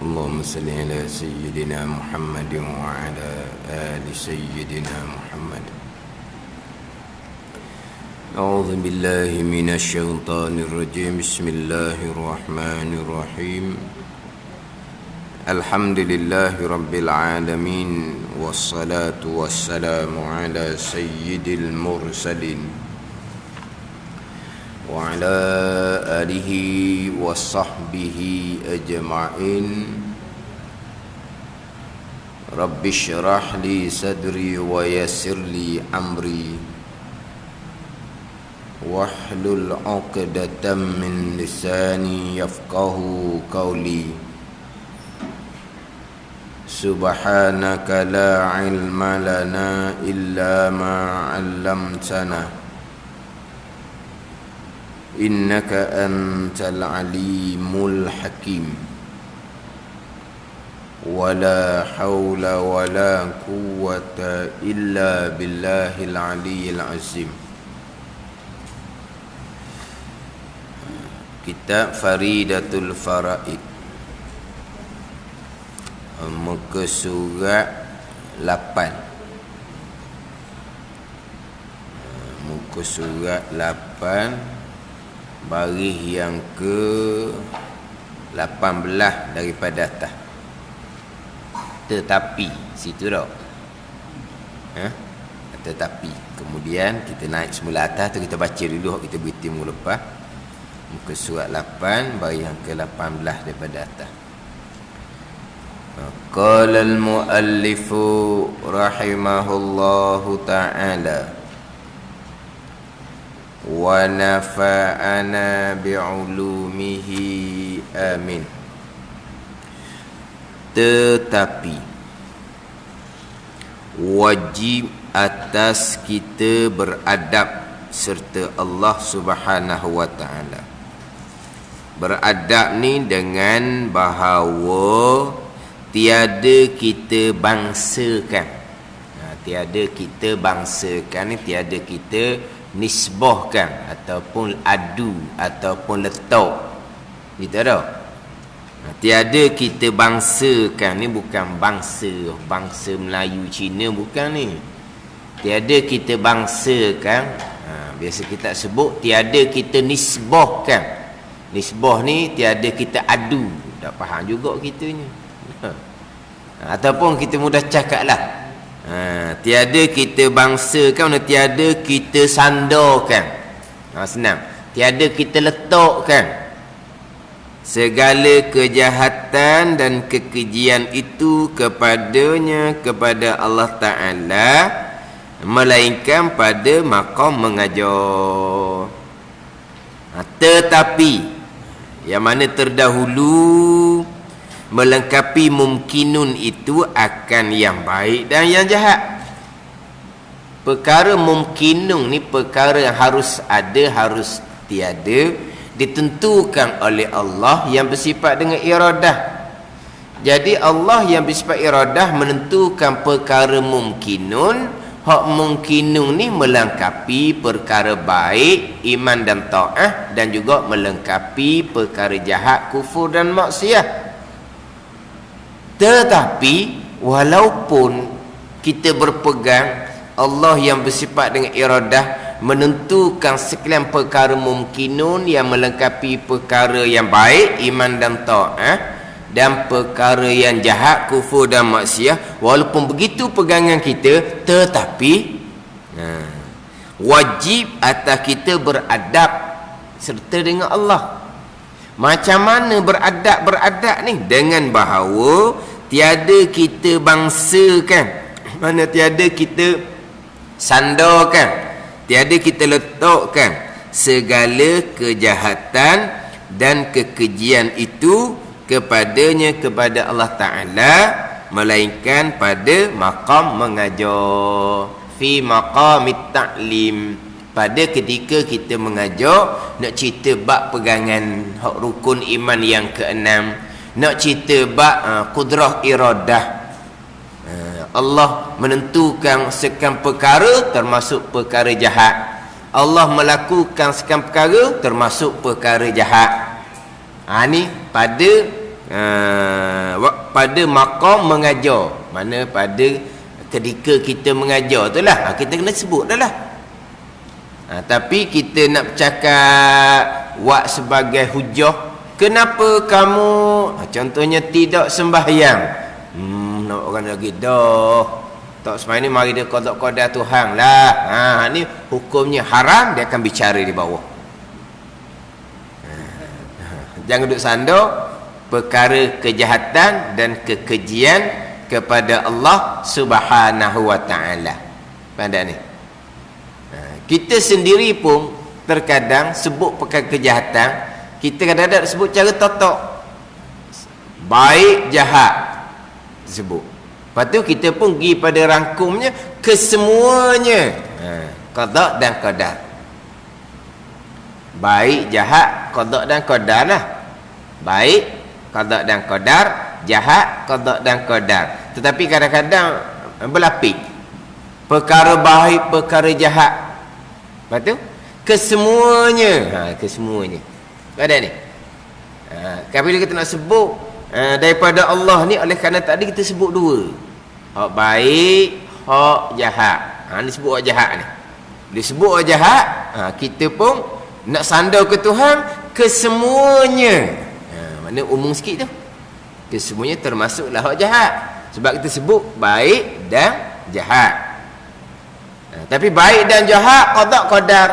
اللهم صل على سيدنا محمد وعلى آل سيدنا محمد. أعوذ بالله من الشيطان الرجيم. بسم الله الرحمن الرحيم. الحمد لله رب العالمين، والصلاة والسلام على سيد المرسلين وعلى آله وصحبه أجمعين. رب اشرح لي صدري ويسر لي أمري واحلل عقدة من لساني يفقه قولي. سبحانك لا علم لنا إلا ما علمتنا إنك أنت العليم الحكيم. ولا حول ولا قوة إلا بالله العلي العظيم. Kitab Faridatul Faraid, muka surat 8. Muka surat 8, baris yang ke-18 daripada atas. Tetapi situ dah. Tetapi kemudian kita naik semula atas tu, kita baca dulu, kita berhenti minggu lepas. Muka surat 8, baris yang ke-18 daripada atas. Qala al-muallifu rahimahullahu ta'ala wa nafa'ana bi'ulumihi amin. Tetapi wajib atas kita beradab serta Allah Subhanahu wa ta'ala. Beradab ni dengan bahawa tiada kita bangsakan. Tiada kita bangsakan ni tiada kita nisbahkan ataupun adu ataupun letak. Gitu dah. Tiada kita bangsakan ni bukan bangsa Melayu Cina, bukan ni. Tiada kita bangsakan, biasa kita sebut tiada kita nisbahkan. Nisbah ni tiada kita adu. Tak faham juga kita ni. Ataupun kita mudah cakaplah, tiada kita bangsakan, tiada kita sandarkan. Senang. Tiada kita letakkan segala kejahatan dan kekejian itu kepadanya, kepada Allah Ta'ala, melainkan pada maqam mengajar. Tetapi yang mana terdahulu melengkapi mumkinun itu akan yang baik dan yang jahat. Perkara mumkinun ni perkara yang harus ada, harus tiada, ditentukan oleh Allah yang bersifat dengan iradah. Jadi Allah yang bersifat iradah menentukan perkara mumkinun. Hak mumkinun ni melengkapi perkara baik, iman dan ta'ah, dan juga melengkapi perkara jahat, kufur dan maksiat. Tetapi walaupun kita berpegang Allah yang bersifat dengan iradah menentukan sekalian perkara mumkinun yang melengkapi perkara yang baik, iman dan ta'ah, dan perkara yang jahat, kufur dan maksiat, walaupun begitu pegangan kita, tetapi wajib atas kita beradab serta dengan Allah. Macam mana beradab ni? Dengan bahawa tiada kita bangsakan, mana tiada kita sandarkan, tiada kita letakkan segala kejahatan dan kekejian itu kepadanya, kepada Allah Ta'ala, melainkan pada maqam mengajar, fi maqamit ta'lim, pada ketika kita mengajar, nak cerita bab pegangan hak rukun iman yang keenam, nak cerita bab kudrah iradah. Allah menentukan sekian perkara termasuk perkara jahat. Allah melakukan sekian perkara termasuk perkara jahat. Ni pada pada maqam mengajar. Mana pada ketika kita mengajar tu lah, kita kena sebut dah lah. Tapi kita nak bercakap buat sebagai hujah, kenapa kamu contohnya tidak sembahyang, nak orang lagi dah tak sembahyang ni, mari dia qada Tuhan lah. Ni hukumnya haram, dia akan bicara di bawah. Jangan duduk sandar perkara kejahatan dan kekejian kepada Allah Subhanahu wa taala. Pada ni kita sendiri pun terkadang sebut perkara kejahatan, kita kadang-kadang sebut cara totok, baik jahat sebut. Lepas tu kita pun pergi pada rangkumnya kesemuanya, qada dan qadar. Baik jahat qada dan qadar lah. Baik qada dan qadar, jahat qada dan qadar. Tetapi kadang-kadang berlapis, perkara baik, perkara jahat. Lepas tu kesemuanya, kesemuanya. Ada ni. Bila kita nak sebut daripada Allah ni, oleh kerana tadi kita sebut dua, hak baik, hak jahat. Ni sebut hak jahat ni. Bila sebut hak jahat, kita pun nak sandar ke Tuhan kesemuanya. Mana umum sikit tu, kesemuanya termasuklah hak jahat, sebab kita sebut baik dan jahat. Tapi baik dan jahat qada qadar,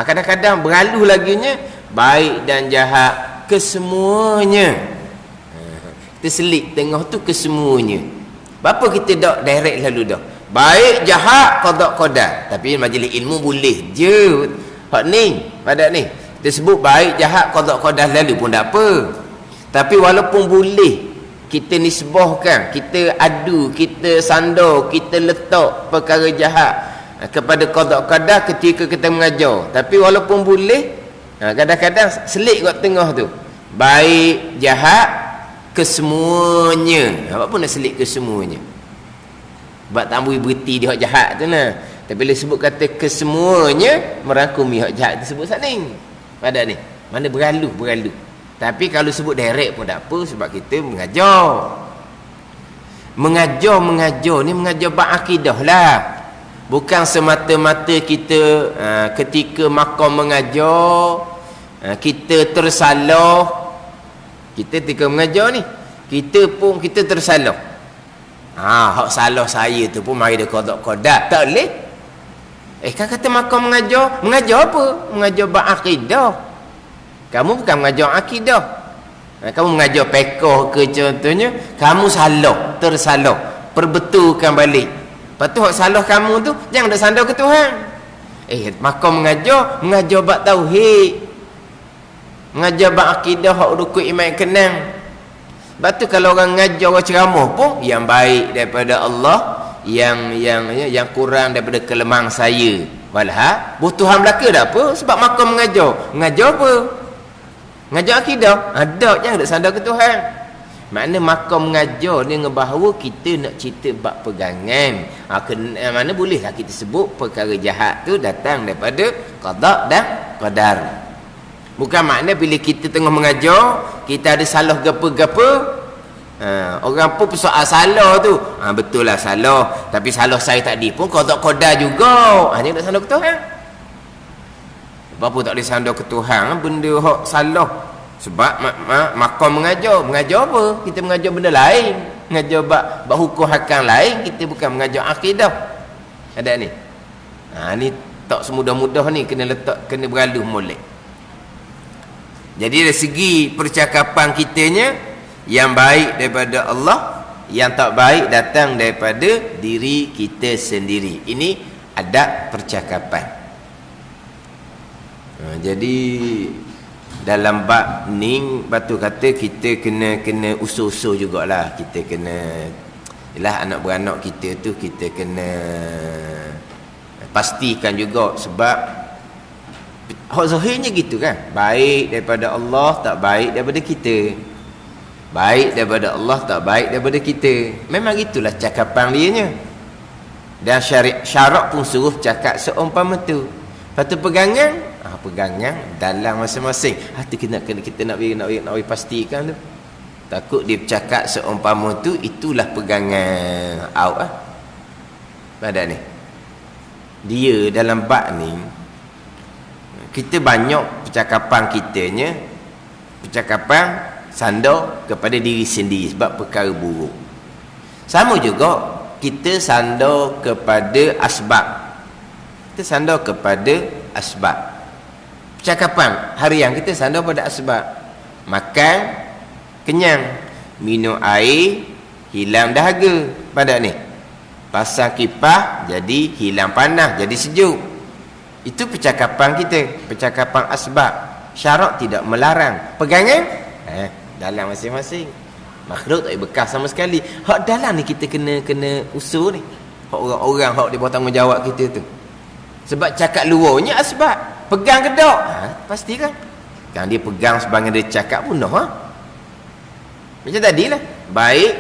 kadang-kadang berlalu laginya baik dan jahat kesemuanya. Kita selit tengah tu kesemuanya. Berapa kita dak direct lalu dah baik jahat qada qadar. Tapi majlis ilmu boleh je hak ni, pada ni kita sebut baik jahat qada qadar lalu pun tak apa. Tapi walaupun boleh kita nisbahkan, kita adu, kita sandar, kita letak perkara jahat kepada qada qadar ketika kita mengajar, tapi walaupun boleh, kadang-kadang selit kat tengah tu, baik jahat kesemuanya. Apa pun nak selit kesemuanya, sebab tak boleh berhenti di hak jahat tu lah. Tapi bila sebut kata kesemuanya, merangkumi hak jahat tersebut saling. Pada ni mana berlalu. Tapi kalau sebut direct pun tak apa, sebab kita mengajar ni mengajar bab akidah lah. Bukan semata-mata kita ketika maqam mengajar kita tersalah. Kita ketika mengajar ni kita tersalah. Hak salah saya tu pun mari dia qada. Tak boleh. Kan kata maqam mengajar apa? Mengajar bab akidah. Kamu bukan mengajar akidah. Kamu mengajar fiqh ke contohnya, kamu tersalah, perbetulkan balik. Lepas tu hak salah kamu tu jangan dak sandar ke Tuhan. Maqam mengajar bab tauhid, mengajar bab akidah, hak rukun iman kenang. Sebab tu kalau orang mengajar, orang ceramah pun yang baik daripada Allah, yang kurang daripada kelemahan saya. Walha, Tuhan belaka dak apa? Sebab maqam mengajar apa? Mengajar akidah. Ada jangan dak sandar ke Tuhan. Makna maqam mengajar ni ngebahawa kita nak cerita bab pegangan. Mana bolehlah kita sebut perkara jahat tu datang daripada qada dan qadar. Bukan makna bila kita tengah mengajar kita ada salah gapa-gapa, orang pun persoal salah tu, betul lah salah, tapi salah saya tadi pun qada qadar juga. Jangan dak sandar ke Tuhan. Apa tak boleh sandar ke Tuhan benda hak salah. Sebab maqam mengajar apa? Kita mengajar benda lain, mengajar bab hukum hakam lain, kita bukan mengajar akidah. Ada ni. Ni tak semudah-mudah ni, kena berlalu molek. Jadi dari segi percakapan kitanya, yang baik daripada Allah, yang tak baik datang daripada diri kita sendiri. Ini adab percakapan. Jadi dalam bab ni batu kata kita kena usul-usul jugalah. Kita kena anak beranak kita tu kita kena pastikan juga, sebab hak zahirnya gitu kan, baik daripada Allah, tak baik daripada kita. Baik daripada Allah, tak baik daripada kita. Memang gitulah cakapan dianya. Dan syarak pun suruh cakap seumpama tu. Lepas tu pegangan dalam masing-masing. Kita nak pastikan tu. Takut dia bercakap seumpama tu, itulah pegangan out pada ni. Dia dalam bab ni, kita banyak percakapan kitanya, percakapan sandar kepada diri sendiri sebab perkara buruk. Sama juga kita sandar kepada asbab. Kita sandar kepada asbab. Percakapan harian kita sandar pada asbab. Makan, kenyang. Minum air, hilang dahaga. Pada ni. Pasang kipas, jadi hilang panas, jadi sejuk. Itu percakapan kita. Percakapan asbab. Syarak tidak melarang. Pegangan? Dalam masing-masing. Makhluk tak bekas sama sekali. Hak dalam ni kita kena usul ni. Hak orang-orang hak dia buat tanggungjawab kita tu. Sebab cakap luarnya asbab. Pegang ke tak? Pasti kan. Kan dia pegang sebagian dia cakap pun macam tadilah. Baik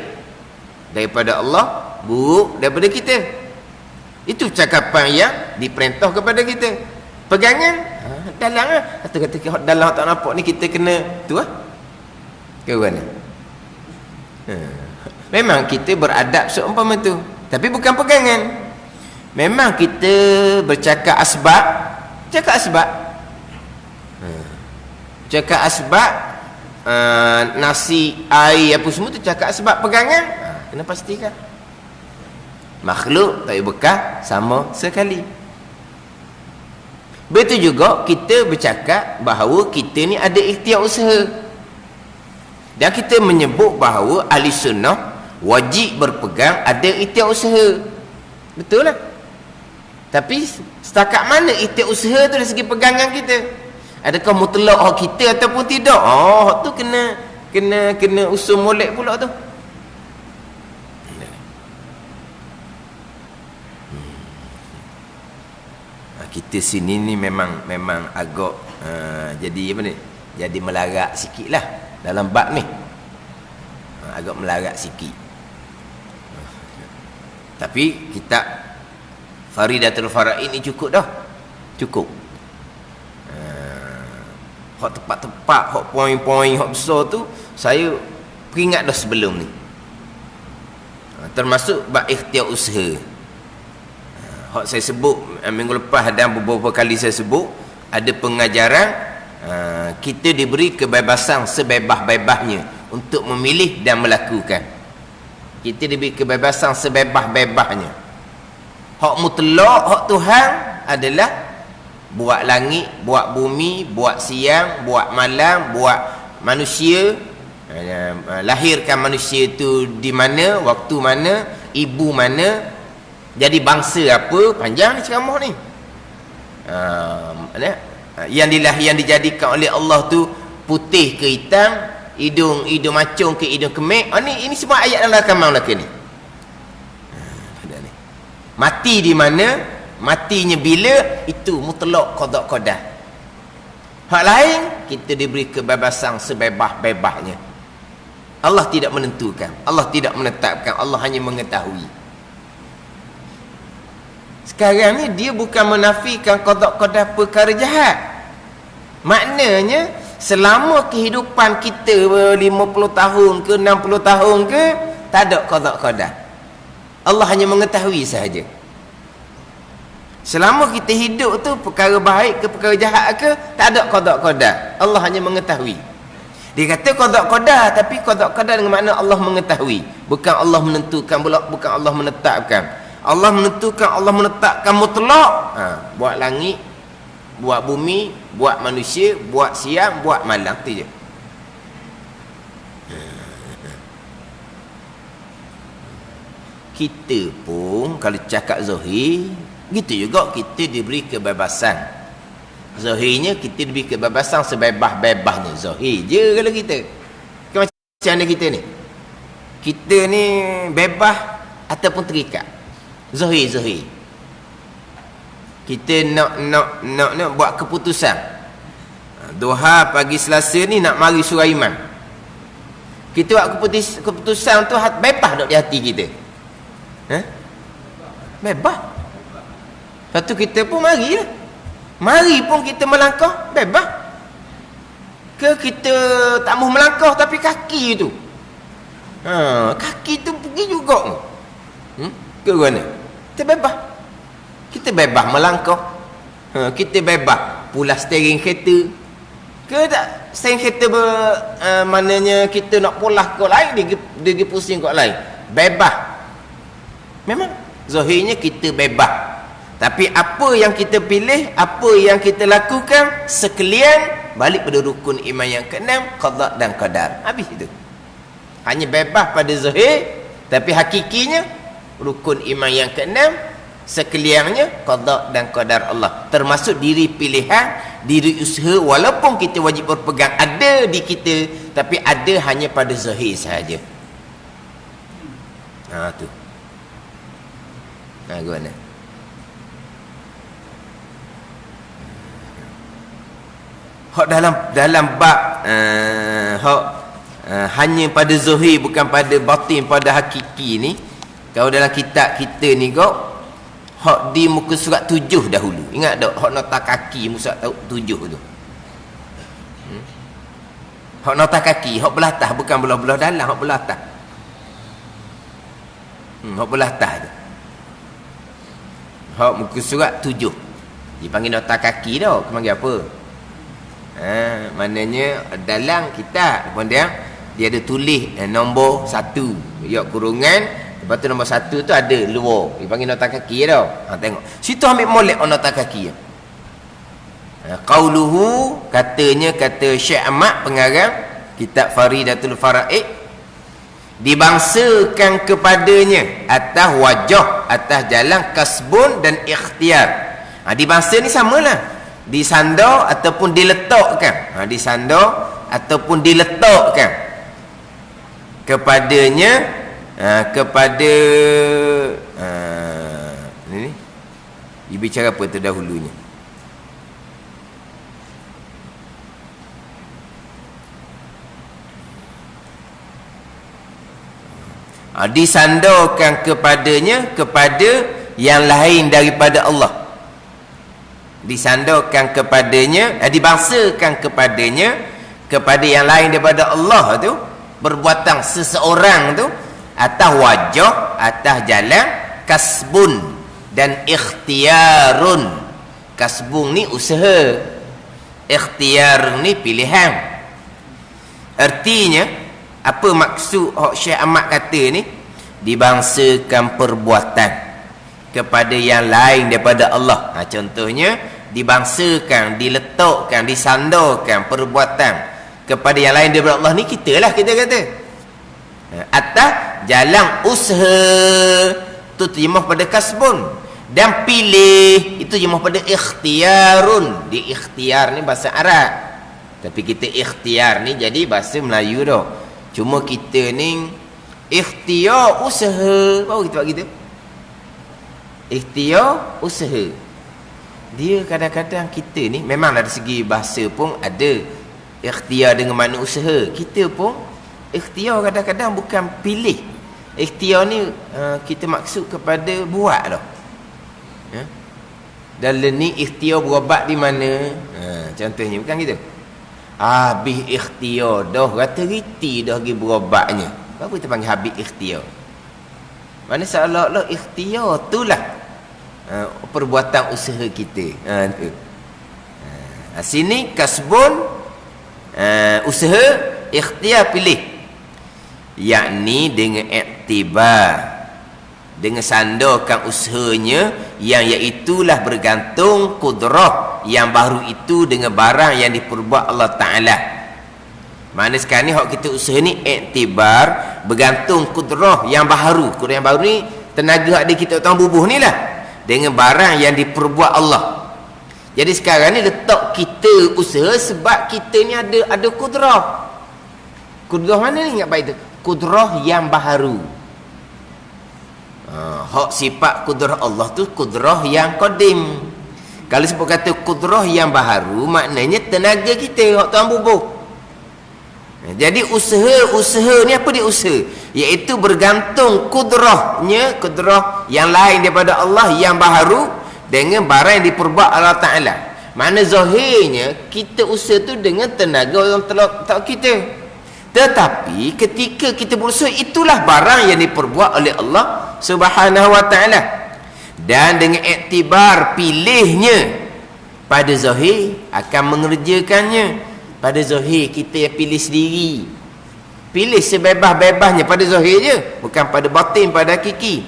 daripada Allah, buruk daripada kita. Itu cakapan yang diperintah kepada kita. Pegangan dalam kata dalam tak nampak ni kita kena tu ke mana? Memang kita beradab seumpama tu, tapi bukan pegangan. Memang kita bercakap asbab, cakap asbab. Cakap asbab, nasi, air apa semua tu cakap asbab. Pegangan kena pastikan. Makhluk tak bekas sama sekali. Betul juga kita bercakap bahawa kita ni ada ikhtiar usaha. Dan kita menyebut bahawa ahli sunnah wajib berpegang ada ikhtiar usaha. Betul lah. Tapi setakat mana ikhtiar usaha tu dari segi pegangan kita? Adakah mutlak hak kita ataupun tidak? Hak tu kena usul molek pula tu. Kita sini ni memang agak jadi apa ni? Jadi melarat sikitlah dalam bab ni. Agak melarat sikit. Tapi kitab Faridatul Faraid ni cukup dah. Cukup. Hak tepat-tepat, hak poin-poin, hak besar tu saya peringat dah sebelum ni. Termasuk bab ikhtiar usaha. Hak saya sebut minggu lepas dan beberapa kali saya sebut, ada pengajaran kita diberi kebebasan sebebas-bebasnya untuk memilih dan melakukan. Kita diberi kebebasan sebebas-bebasnya. Hak mutlak, hak Tuhan adalah buat langit, buat bumi, buat siang, buat malam, buat manusia, lahirkan manusia itu di mana, waktu mana, ibu mana, jadi bangsa apa. Panjang ni ceramah ni. Yang dijadikan oleh Allah tu putih ke hitam, hidung macung ke hidung kemek. Ini semua ayat dalam rakaman belaka ni. Mati di mana, matinya bila, itu mutlak qada qadah. Hak lain kita diberi kebebasan sebebas-bebasnya. Allah tidak menentukan, Allah tidak menetapkan, Allah hanya mengetahui. Sekarang ni dia bukan menafikan qada-qadah perkara jahat. Maknanya selama kehidupan kita 50 tahun ke 60 tahun ke, tak ada qada-qadah. Allah hanya mengetahui sahaja. Selama kita hidup tu perkara baik ke perkara jahat ke, tak ada qada-qadah. Allah hanya mengetahui. Dia kata qada-qadah, tapi qada-qadah dengan makna Allah mengetahui, bukan Allah menentukan, bukan Allah menetapkan. Allah menentukan, Allah menetapkan mutlak. Buat langit, buat bumi, buat manusia, buat siang, buat malam, tu je. Kita pun kalau cakap zahir, gitu juga kita diberi kebebasan. Zahirnya kita diberi kebebasan sebebas-bebasnya. Zahir je kalau kita. Macam mana kita ni? Kita ni bebas ataupun terikat. Zahir. Kita nak buat keputusan. Duha pagi Selasa ni nak mari Sulaiman. Kita buat keputusan tu bebas dok di hati kita. Bebas. Lepas tu kita pun marilah. Mari pun kita melangkah bebas. Ke kita tak mahu melangkah tapi kaki tu Kaki tu pergi juga. Ke mana? Kita bebas. Kita bebas melangkah. Kita bebas pula steering kereta. Ke tak steering kereta maknanya kita nak pulah kau lain, dia pergi pusing kau lain. Bebas. Memang zahirnya kita bebas. Tapi apa yang kita pilih, apa yang kita lakukan, sekalian balik pada rukun iman yang ke-6, qada dan qadar. Habis itu. Hanya bebas pada zahir, tapi hakikinya rukun iman yang ke-6, sekaliannya qada dan qadar Allah. Termasuk diri pilihan, diri usaha, walaupun kita wajib berpegang ada di kita, tapi ada hanya pada zahir sahaja. Tu. Gimana? Hak dalam bab hanya pada zahir bukan pada batin, pada hakiki ni, kalau dalam kitab kita ni kau hak di muka surat 7 dahulu. Ingat tak hak nota kaki muka surat 7 tu? Hak nota kaki, hak belah atas, bukan belah-belah dalam, hak belah atas. Hak belah atas tu. Hak muka surat 7. Dipanggil nota kaki dah, panggil apa? Maknanya dalam kitab pun dia ada tulis nombor 1 ya kurungan, lepas tu nombor 1 tu ada luar, dipanggil nota kaki dah. Tengok situ ambil molek nota kaki. Qauluhu, kata Syekh Ahmad pengarang kitab Faridatul Faraid, dibangsakan kepadanya atas wajah, atas jalan kasbun dan ikhtiar. Dibangsa ni samalah, disandar ataupun diletakkan. Disandar ataupun diletakkan kepadanya, kepada ni dibicara apa terdahulunya. Disandarkan kepadanya, kepada yang lain daripada Allah. Disandarkan kepadanya, dibangsakan kepadanya, kepada yang lain daripada Allah tu, perbuatan seseorang tu atas wajah, atas jalan kasbun dan ikhtiarun. Kasbun ni usaha, ikhtiar ni pilihan. Artinya apa maksud Syekh Ahmad kata ni? Dibangsakan perbuatan kepada yang lain daripada Allah. Contohnya dibangsakan, diletakkan, disandarkan perbuatan kepada yang lain daripada Allah ni, kita lah kita kata atas jalan usaha, tu terjemah pada kasbun, dan pilih itu terjemah pada ikhtiarun. Di ikhtiar ni bahasa Arab, tapi kita ikhtiar ni jadi bahasa Melayu dah. Cuma kita ni ikhtiar usaha, baru kita buat gitu. Ikhtiar usaha. Dia kadang-kadang kita ni memanglah dari segi bahasa pun ada ikhtiar dengan makna usaha. Kita pun ikhtiar kadang-kadang bukan pilih. Ikhtiar ni kita maksud kepada buat lah. Dalam ni ikhtiar berobat di mana? Contohnya bukan gitu. Habis ikhtiar dah kata reti dah pergi berobatnya. Apa kita panggil habis ikhtiar? Mana seolah-olah ikhtiar itulah perbuatan usaha kita. Sini kasbun, usaha, ikhtiar pilih, yakni dengan iktibar, dengan sandarkan usahanya, yang iaitulah bergantung kudrah yang baru itu dengan barang yang diperbuat Allah Ta'ala. Mana sekarang ni hak kita usaha ni iktibar, bergantung kudrah yang baru. Kudrah yang baru ni tenaga ada kita utang bubuh ni lah, dengan barang yang diperbuat Allah. Jadi sekarang ni letak kita usaha sebab kita ni ada kudrah. Kudrah mana ni? Ingat baik tu, kudrah yang baharu. Hak sifat kudrah Allah tu kudrah yang qadim. Kalau sebut kata kudrah yang baharu, maknanya tenaga kita hak tuan bubuh. Jadi usaha ni apa dia usaha? Iaitu bergantung kudrahnya, kudrah yang lain daripada Allah yang baharu, dengan barang yang diperbuat Allah Ta'ala. Mana zahirnya kita usaha tu dengan tenaga orang telak kita. Tetapi ketika kita berusaha, itulah barang yang diperbuat oleh Allah Subhanahu wa taala. Dan dengan iktibar pilihnya pada zahir akan mengerjakannya. Pada zahir kita yang pilih sendiri. Pilih sebebas-bebasnya pada zahir je, bukan pada batin, pada hakiki.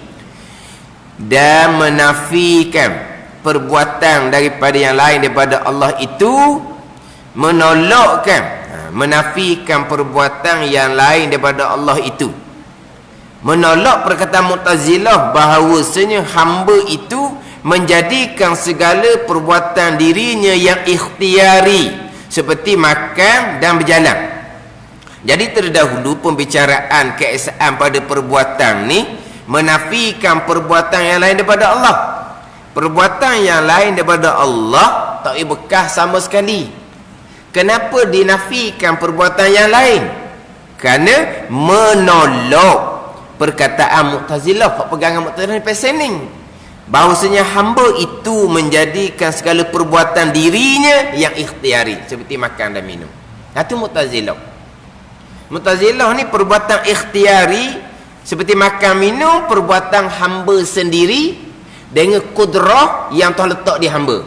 Dan menafikan perbuatan daripada yang lain daripada Allah itu, menafikan perbuatan yang lain daripada Allah itu, menolak perkataan Mu'tazilah bahawasanya hamba itu menjadikan segala perbuatan dirinya yang ikhtiari, seperti makan dan berjalan. Jadi terdahulu pembicaraan keesaan pada perbuatan ni menafikan perbuatan yang lain daripada Allah. Perbuatan yang lain daripada Allah tak boleh bekas sama sekali. Kenapa dinafikan perbuatan yang lain? Kerana menolak perkataan Mu'tazilah, pegangan Mu'tazilah ni pasal ni, bahawasanya hamba itu menjadikan segala perbuatan dirinya yang ikhtiari, seperti makan dan minum. Itu Mu'tazilah. Mu'tazilah ni perbuatan ikhtiari seperti makan minum, perbuatan hamba sendiri dengan kudrah yang Tuhan letak di hamba.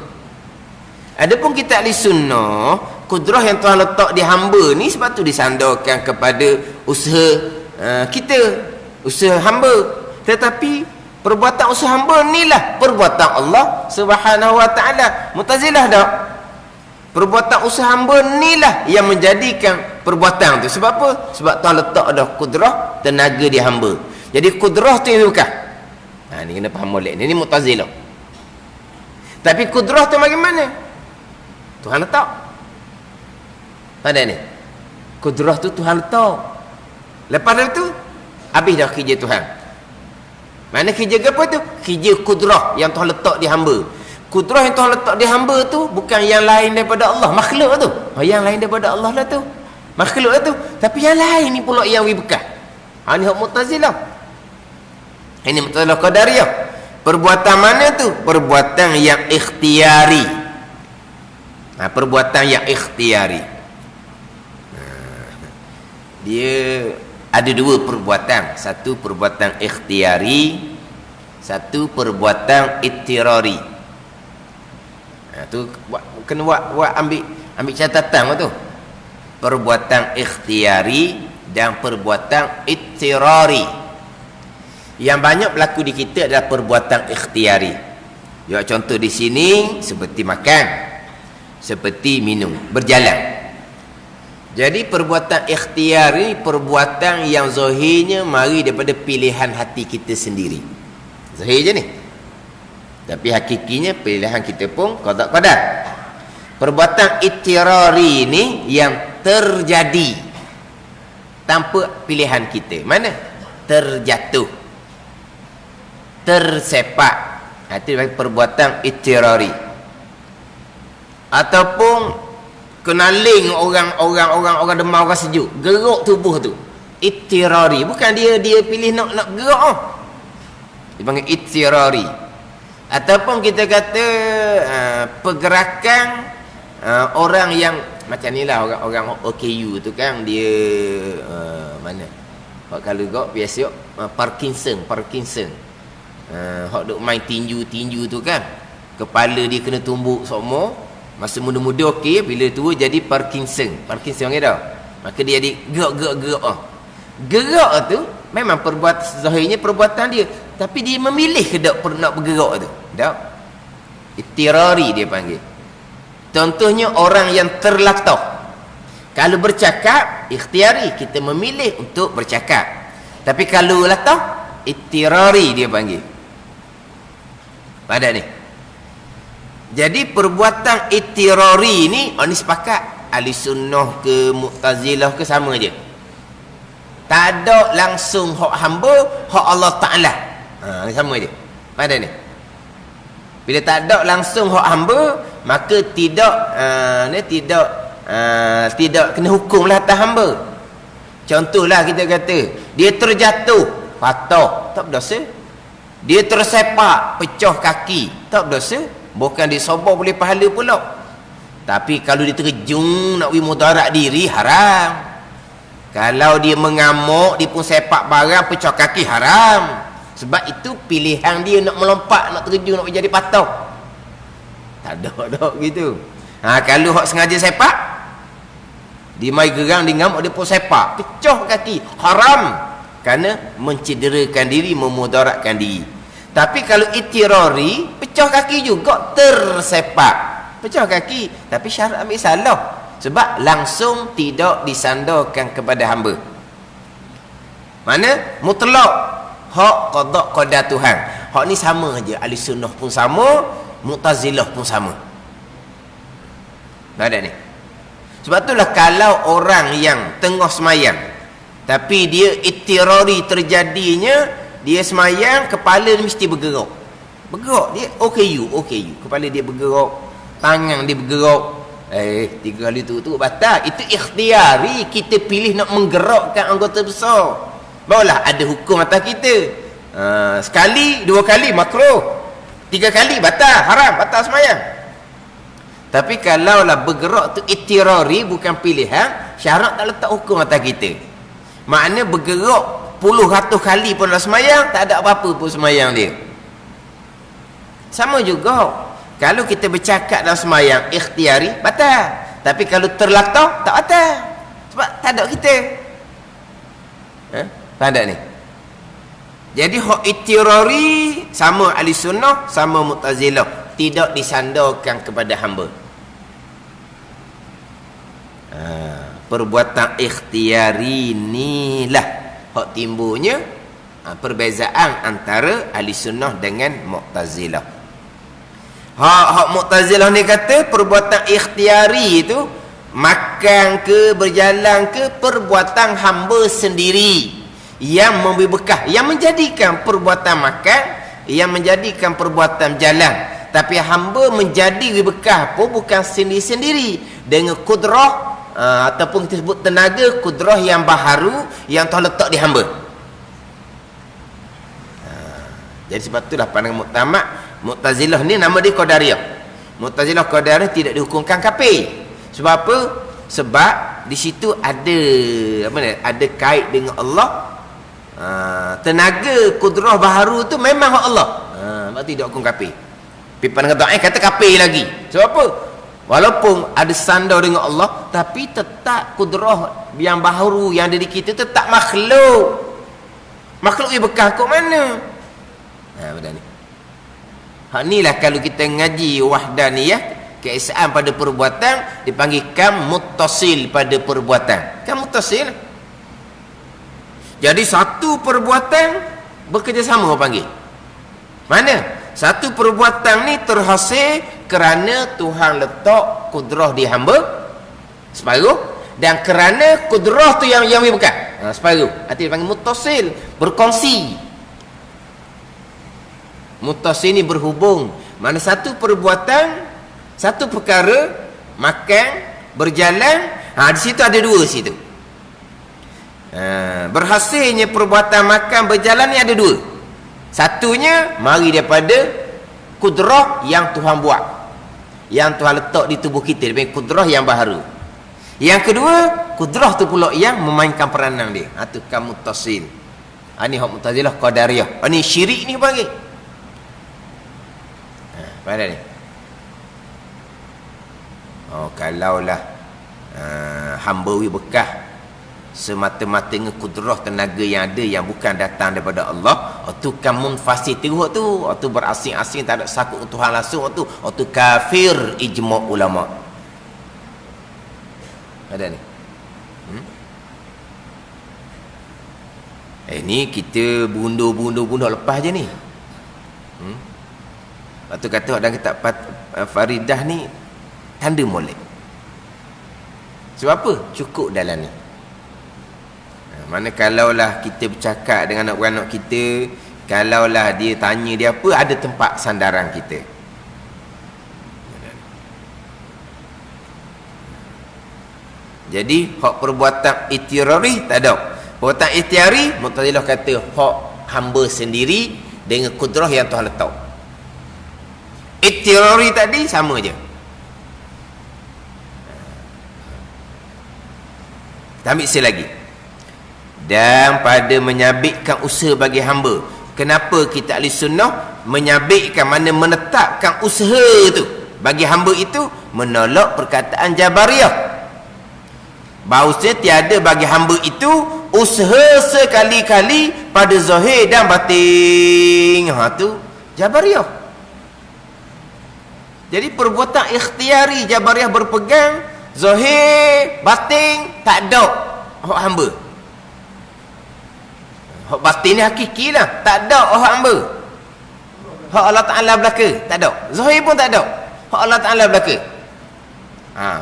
Adapun kita ahli sunnah, kudrah yang Tuhan letak di hamba ni sebab tu disandarkan kepada usaha kita, usaha hamba. Tetapi perbuatan usaha hamba ni lah perbuatan Allah Subhanahu wa taala. Mu'tazilah dak. Perbuatan usaha hamba ni lah yang menjadikan perbuatan tu. Sebab apa? Sebab Tuhan letak dah kudrah, tenaga di hamba. Jadi kudrah tu yang bukan. Ni kena faham molek. Ni Mu'tazilah. Tapi kudrah tu bagaimana? Tuhan letak. Ada ni. Kudrah tu Tuhan letak. Lepas tu habis dah kerja Tuhan. Mana kerja apa tu? Kerja kudrah yang Tuhan letak di hamba. Kudrah yang Tuhan letak di hamba tu bukan yang lain daripada Allah, makhluk tu. Yang lain daripada Allah lah tu, makhluk tu. Tapi yang lain ni pula yang bekas. Ni hak Mu'tazilah. Ini Mu'tazilah Qadariyah. Perbuatan mana tu? Perbuatan yang ikhtiari. Perbuatan yang ikhtiari. Dia ada dua perbuatan. Satu perbuatan ikhtiari, satu perbuatan ittirari. Tu kena buat ambil catatan tu. Perbuatan ikhtiari dan perbuatan ittirari. Yang banyak berlaku di kita adalah perbuatan ikhtiari. Ya, contoh di sini seperti makan, seperti minum, berjalan. Jadi perbuatan ikhtiari, perbuatan yang zahirnya mari daripada pilihan hati kita sendiri. Zahir je ni. Tapi hakikinya pilihan kita pun qada-qadar. Perbuatan ittirari ni yang terjadi tanpa pilihan kita. Mana? Terjatuh, tersepak. Itu perbuatan ittirari. Ataupun kenaling orang demam, orang sejuk, gerak tubuh tu. Ittirari. Bukan dia pilih nak gerak. Dipanggil ittirari. Ataupun kita kata pergerakan orang yang macam ni lah, orang OKU tu kan, dia mana kalau gak biasa Parkinson hok duk main tinju tu kan, kepala dia kena tumbuk semua masa muda-muda okey, bila tua jadi Parkinson orang dah, maka dia jadi gerak tu memang zahirnya perbuatan dia, tapi dia memilih ke tak nak bergerak tu? Tak. Ittirari dia panggil. Contohnya orang yang terlatah. Kalau bercakap, ikhtiari, kita memilih untuk bercakap. Tapi kalau latah, ittirari dia panggil. Pada ni. Jadi perbuatan ittirari ni, ni sepakat. Ahli sunnah ke Mu'tazilah ke sama je. Tak ada langsung hak hamba, hak Allah Ta'ala. Sama je. Pada ni. Bila tak ada langsung hak hamba, maka tidak kena hukumlah atas hamba. Contohlah kita kata, dia terjatuh, patah, tak berdosa. Dia tersepak, pecah kaki, tak berdosa. Bukan disobar boleh pahala pula. Tapi kalau dia terjun nak mudarat diri, haram. Kalau dia mengamuk, dia pun sepak barang, pecah kaki, haram. Sebab itu pilihan dia nak melompat, nak terjun, nak jadi patah. Tak ada gitu. Kalau hak sengaja sepak, dia mai gerang, dia ngamuk, dia pun sepak, pecah kaki, haram. Kerana mencederakan diri, memudaratkan diri. Tapi kalau itirari, pecah kaki juga, tersepak, pecah kaki. Tapi syarat ambil salah. Sebab langsung tidak disandarkan kepada hamba. Mana? Mutlak. Hak qada qadar Tuhan. Hak ni sama aja. Ahli sunnah pun sama, Mu'tazilah pun sama. Ada ni. Sebab itulah kalau orang yang tengah semayang, tapi dia itirari terjadinya, dia semayang, kepala dia mesti bergerak. Bergerak dia OKU. Kepala dia bergerak, tangan dia bergerak. 3 kali tu batal. Itu ikhtiari, kita pilih nak menggerakkan anggota besar. Barulah ada hukum atas kita. Sekali, 2 kali makruh, 3 kali batal, haram, batal semayang. Tapi kalaulah bergerak tu itirari, bukan pilihan, syarat tak letak hukum atas kita. Makna bergerak puluh ratus kali pun dalam semayang, tak ada apa-apa pun semayang dia. Sama juga kalau kita bercakap dalam semayang ikhtiari, batal. Tapi kalau terlatar, tak batal. Sebab tak ada kita. Faham tak ni? Jadi hak itirari sama ahli sunnah, sama Mu'tazilah, tidak disandarkan kepada hamba. Perbuatan ikhtiari inilah hak timbulnya perbezaan antara ahli sunnah dengan Mu'tazilah. Hak Mu'tazilah ni kata perbuatan ikhtiari itu makan ke, berjalan ke, perbuatan hamba sendiri yang memberi bekah, yang menjadikan perbuatan makan, yang menjadikan perbuatan jalan. Tapi hamba menjadi bekah pun bukan sendiri-sendiri, dengan kudrah ataupun kita sebut tenaga, kudrah yang baharu yang Tuhan letak di hamba. Jadi sebab itulah pandangan Mu'tazilah ni nama dia Qadariyah. Mu'tazilah Qadariyah tidak dihukumkan kafir. Sebab apa? Sebab di situ ada ada kait dengan Allah. Tenaga kudrah baharu tu memang hak Allah. Sebab tidak hukum kafir. Tapi pandangan Ta'in kata kafir lagi. Sebab apa? Walaupun ada sandar dengan Allah, tapi tetap kudrah yang baharu yang ada di kita tetap makhluk. Makhluk yang bekah kat mana? Benda ni. Hak inilah kalau kita ngaji wahdaniyah, keesaan pada perbuatan, dipanggil kam muttasil pada perbuatan. Kam muttasil. Jadi satu perbuatan bekerjasama orang panggil. Mana? Satu perbuatan ni terhasil kerana Tuhan letak kudrah di hamba separuh, dan kerana kudrah tu yang bukan separuh. Arti dipanggil muttasil, berkongsi. Muttasil ni berhubung. Mana satu perbuatan, satu perkara, makan, berjalan, di situ ada dua situ. Berhasilnya perbuatan makan, berjalan ni ada dua. Satunya mari daripada kudrah yang Tuhan buat, yang Tuhan letak di tubuh kita, daripada kudrah yang baharu. Yang kedua, kudrah tu pula yang memainkan peranan dia. Itu kan muttasil. Ini hak Mu'tazilah Qadariyah. Ini syirik ni panggil. Pada ni. Kalaulah hamba wi bekah semata-matanya kudrah tenaga yang ada yang bukan datang daripada Allah, tu kan munfasil teruk tu berasing-asing, tak ada sakut Tuhan langsung, tu kafir ijma' ulama. Ada ni. Ni kita bundur lepas je ni. Lepas tu kata orang kitab Faridah ni tanda molek. Sebab apa? Cukup dalam ni. Mana kalaulah kita bercakap dengan anak-anak kita, kalaulah dia tanya dia apa, ada tempat sandaran kita. Jadi hak perbuatan itirari tak ada. Perbuatan itirari Mu'tazilah kata hak hamba sendiri dengan kudrah yang Tuhan letak. Itirari tadi sama je. Kita ambil sekali lagi. dan pada menyabitkan usaha bagi hamba. Kenapa kita ahli sunnah menyabitkan, mana menetapkan usaha itu bagi hamba itu? Menolak perkataan Jabariyah. Bahawasanya tiada bagi hamba itu usaha sekali-kali pada zahir dan batin. Tu Jabariyah. Jadi perbuatan ikhtiari Jabariyah berpegang, zahir batin tak ada hak hamba. Hak batin ni hakiki lah, tak ada hak hamba. Hak Allah Ta'ala belaka, tak ada. Zahir pun tak ada, hak Allah Ta'ala belaka.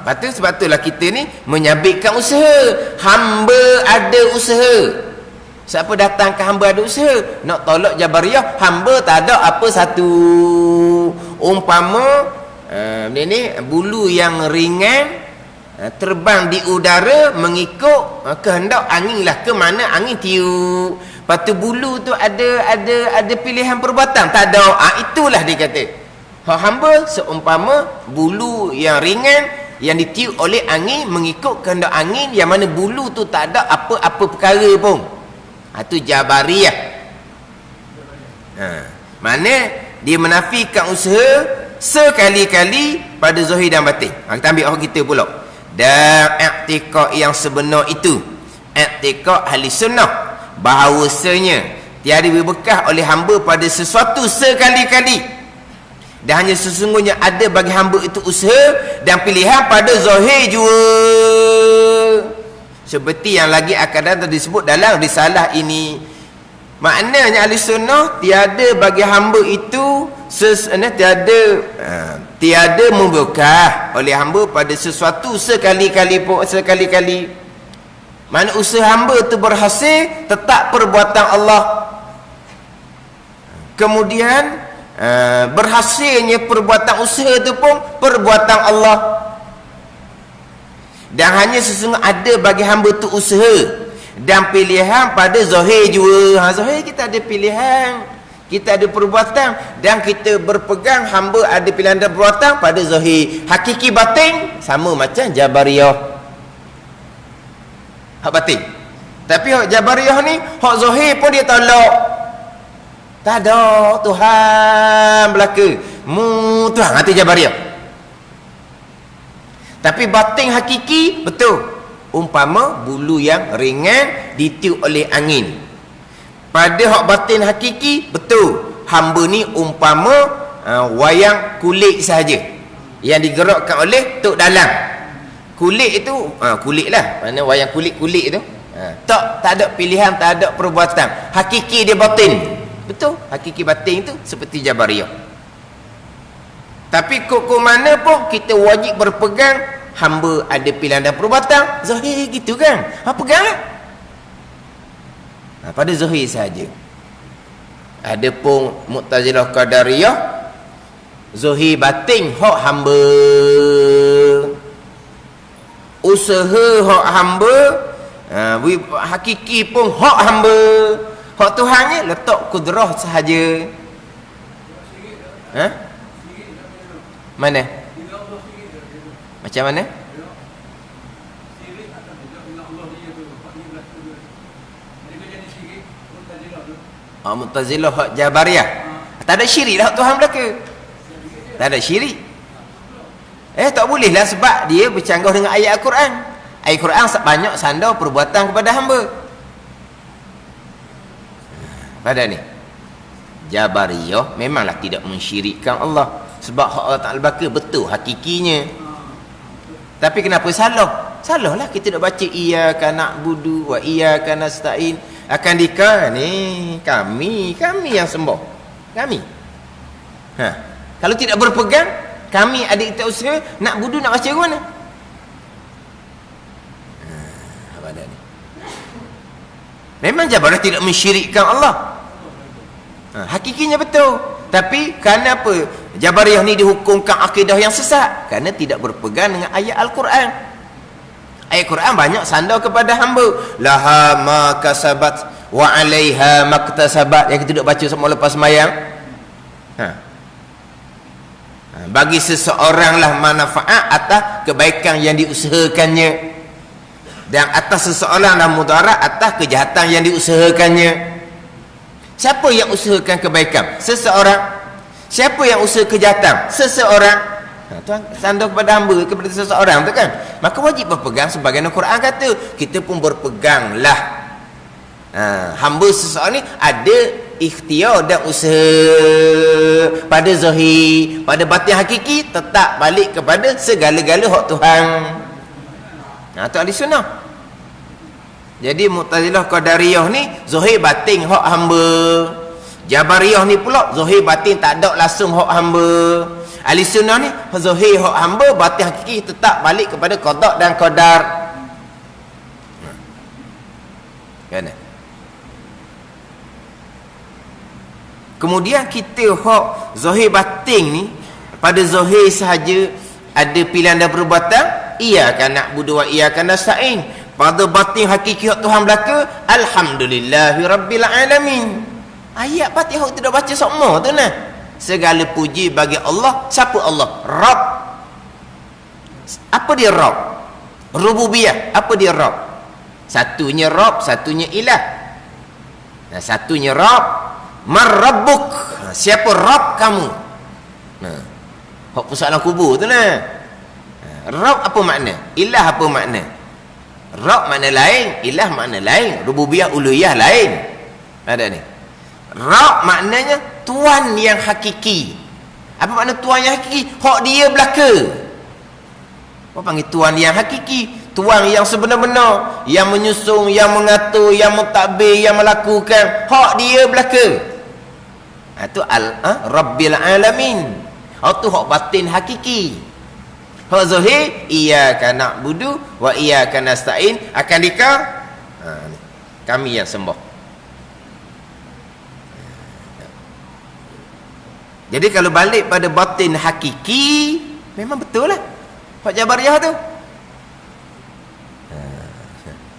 Sebab itulah kita ni menyabitkan usaha. Hamba ada usaha. Siapa datang ke hamba ada usaha? Nak tolak Jabariyah, hamba tak ada apa satu. Umpama ni bulu yang ringan terbang di udara mengikut kehendak angin lah, ke mana angin tiup. Lepas tu bulu tu ada pilihan perbuatan, tak ada. Itulah dia kata hak hamba seumpama bulu yang ringan yang ditiup oleh angin mengikut kehendak angin, yang mana bulu tu tak ada apa-apa perkara pun. Itu Jabariyah. Mana dia menafikan usaha sekali-kali pada zahir dan batin. Kita ambil orang kita pula. Dan i'tiqad yang sebenar itu, i'tiqad ahli sunnah, bahawasanya tiada berbekas oleh hamba pada sesuatu sekali-kali, dan hanya sesungguhnya ada bagi hamba itu usaha dan pilihan pada zahir jua. Seperti yang lagi akan datang disebut dalam risalah ini. Maknanya ahli sunnah tiada bagi hamba itu tiada membekas oleh hamba pada sesuatu sekali-kali. Mana usaha hamba itu berhasil, tetap perbuatan Allah. Kemudian berhasilnya perbuatan usaha itu pun perbuatan Allah. Dan hanya sesungguhnya ada bagi hamba itu usaha dan pilihan pada zahir jua. Zahir kita ada pilihan, kita ada perbuatan, dan kita berpegang hamba ada pilihan dan perbuatan pada zahir. Hakiki batin sama macam Jabariyah, hak batin. Tapi hak Jabariyah ni, hak zahir pun dia tolak. Tak ada Tuhan belaka, Tuhan. Itu Jabariyah. Tapi batin hakiki betul. Umpama bulu yang ringan ditiup oleh angin. Pada hak batin hakiki betul. Hamba ni umpama wayang kulit sahaja yang digerakkan oleh tok dalam. Kulit itu kulit lah. Mana wayang kulit-kulit itu. Tak ada pilihan, tak ada perbuatan. Hakiki dia batin. Betul. Hakiki batin itu seperti Jabariyah. Tapi kok mana pun kita wajib berpegang hamba ada pilihan dan perbuatan zahir gitu kan. Peganglah pada zahir saja. Adapun Mu'tazilah Qadariyah, zahir batin hak hamba, usaha hak hamba, hakiki pun hak hamba. Hak Tuhannya letak kudrah sahaja. Mana? Macam mana? Mu'tazilah hak Jabariyah. Tak ada syirik lah Tuhan belaka. Tak ada syirik. Tak boleh lah, sebab dia bercanggah dengan ayat Al-Quran. Ayat Al-Quran banyak sandar perbuatan kepada hamba. Pada ni Jabariyah memanglah tidak mensyirikkan Allah, sebab hak Allah Ta'ala belaka betul hakikinya. Tapi kenapa salah? Salahlah kita nak baca iyyaka na'budu wa iyyaka nasta'in. Akan dikah ni kami yang sembah. Kami. Kalau tidak berpegang, kami ada kita usaha nak budu nak baca ke mana? Apa dah ni? Memang Jabariyah tidak mensyirikkan Allah. Hakikinya betul. Tapi kerana apa Jabariyah ni dihukumkan akidah yang sesat? Kerana tidak berpegang dengan ayat Al-Quran. Ayat Quran banyak sandar kepada hamba. Laha ma kasabat wa 'alaiha maktasabat, yang kita duk baca semua lepas sembahyang. Bagi seseorang lah manfaat atas kebaikan yang diusahakannya. Dan atas seseorang dan mudarat atas kejahatan yang diusahakannya. Siapa yang usahakan kebaikan? Seseorang. Siapa yang usaha kejahatan? Seseorang. Tuan sandar kepada hamba, kepada seseorang tu kan. Maka wajib berpegang sebagaimana Quran kata. Kita pun berpeganglah. Hamba seseorang ni ada ikhtiar dan usaha pada zahir, pada batin hakiki tetap balik kepada segala-gala hak Tuhan. Tu ahli sunnah. Jadi Mu'tazilah Qadariyah ni zahir batin hak hamba. Jabariyah ni pula zahir batin tak ada langsung hak hamba. Ahli sunnah ni zahir hak hamba, batin hakiki tetap balik kepada qada dan qadar. Kan? Kemudian kita hak zahir batin ni pada zahir sahaja ada pilihan dan perbuatan, iyyaka na'budu wa iyyaka nasta'in. Pada batin hakiki hak Tuhan belaka, alhamdulillahi rabbil alamin. Ayat Fatihah tidak baca semua tu nah. Segala puji bagi Allah. Siapa Allah? Rabb. Apa dia Rabb? Rububiyah. Apa dia Rabb? Satunya Rabb, satunya ilah. Nah, satunya Rabb. Man rabbuk? Siapa Rabb kamu? Nah, hak persoalan kubur tu nah. Rabb apa makna? Ilah apa makna? Rabb makna lain, ilah makna lain, rububiyah uluhiyah lain. Ada ni. Rabb maknanya tuan yang hakiki. Apa makna tuan yang hakiki? Hak dia belaka. Apa panggil tuan yang hakiki? Tuan yang sebenar-benar, yang menyusung, yang mengatur, yang mentadbir, yang melakukan. Hak dia belaka. Itu Rabbil Alamin. Itu hak batin hakiki. Hak zahir, iyyaka na'budu wa iyyaka nasta'in, akan kami yang sembah. Jadi kalau balik pada batin hakiki, memang betul lah hak Jabariyah tu.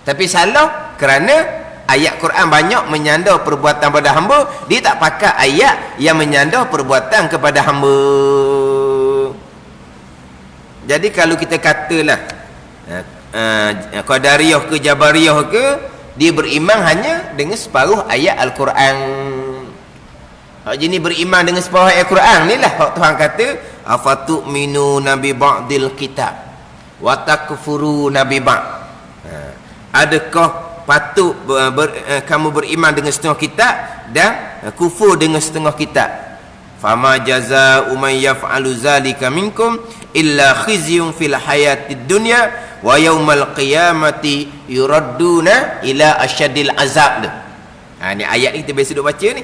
Tapi salah kerana ayat Quran banyak menyandar perbuatan pada hamba, dia tak pakai ayat yang menyandar perbuatan kepada hamba. Jadi kalau kita katalah Qadariyah ke Jabariyah ke, dia beriman hanya dengan separuh ayat Al-Quran. Hak jenis beriman dengan separuh ayat Al-Quran ni lah hak Tuhan kata afatu'minuna bi ba'dil kitab wa takfuruna bi ba'd. Adakah patut kamu beriman dengan setengah kitab dan kufur dengan setengah kitab? Fama jazaa'u man yaf'alu zalika minkum illa khizyun fil hayatid dunya wa yaumal qiyamati yuradduna ila asyadil azab. Ni ayat ni kita biasa duk baca ni.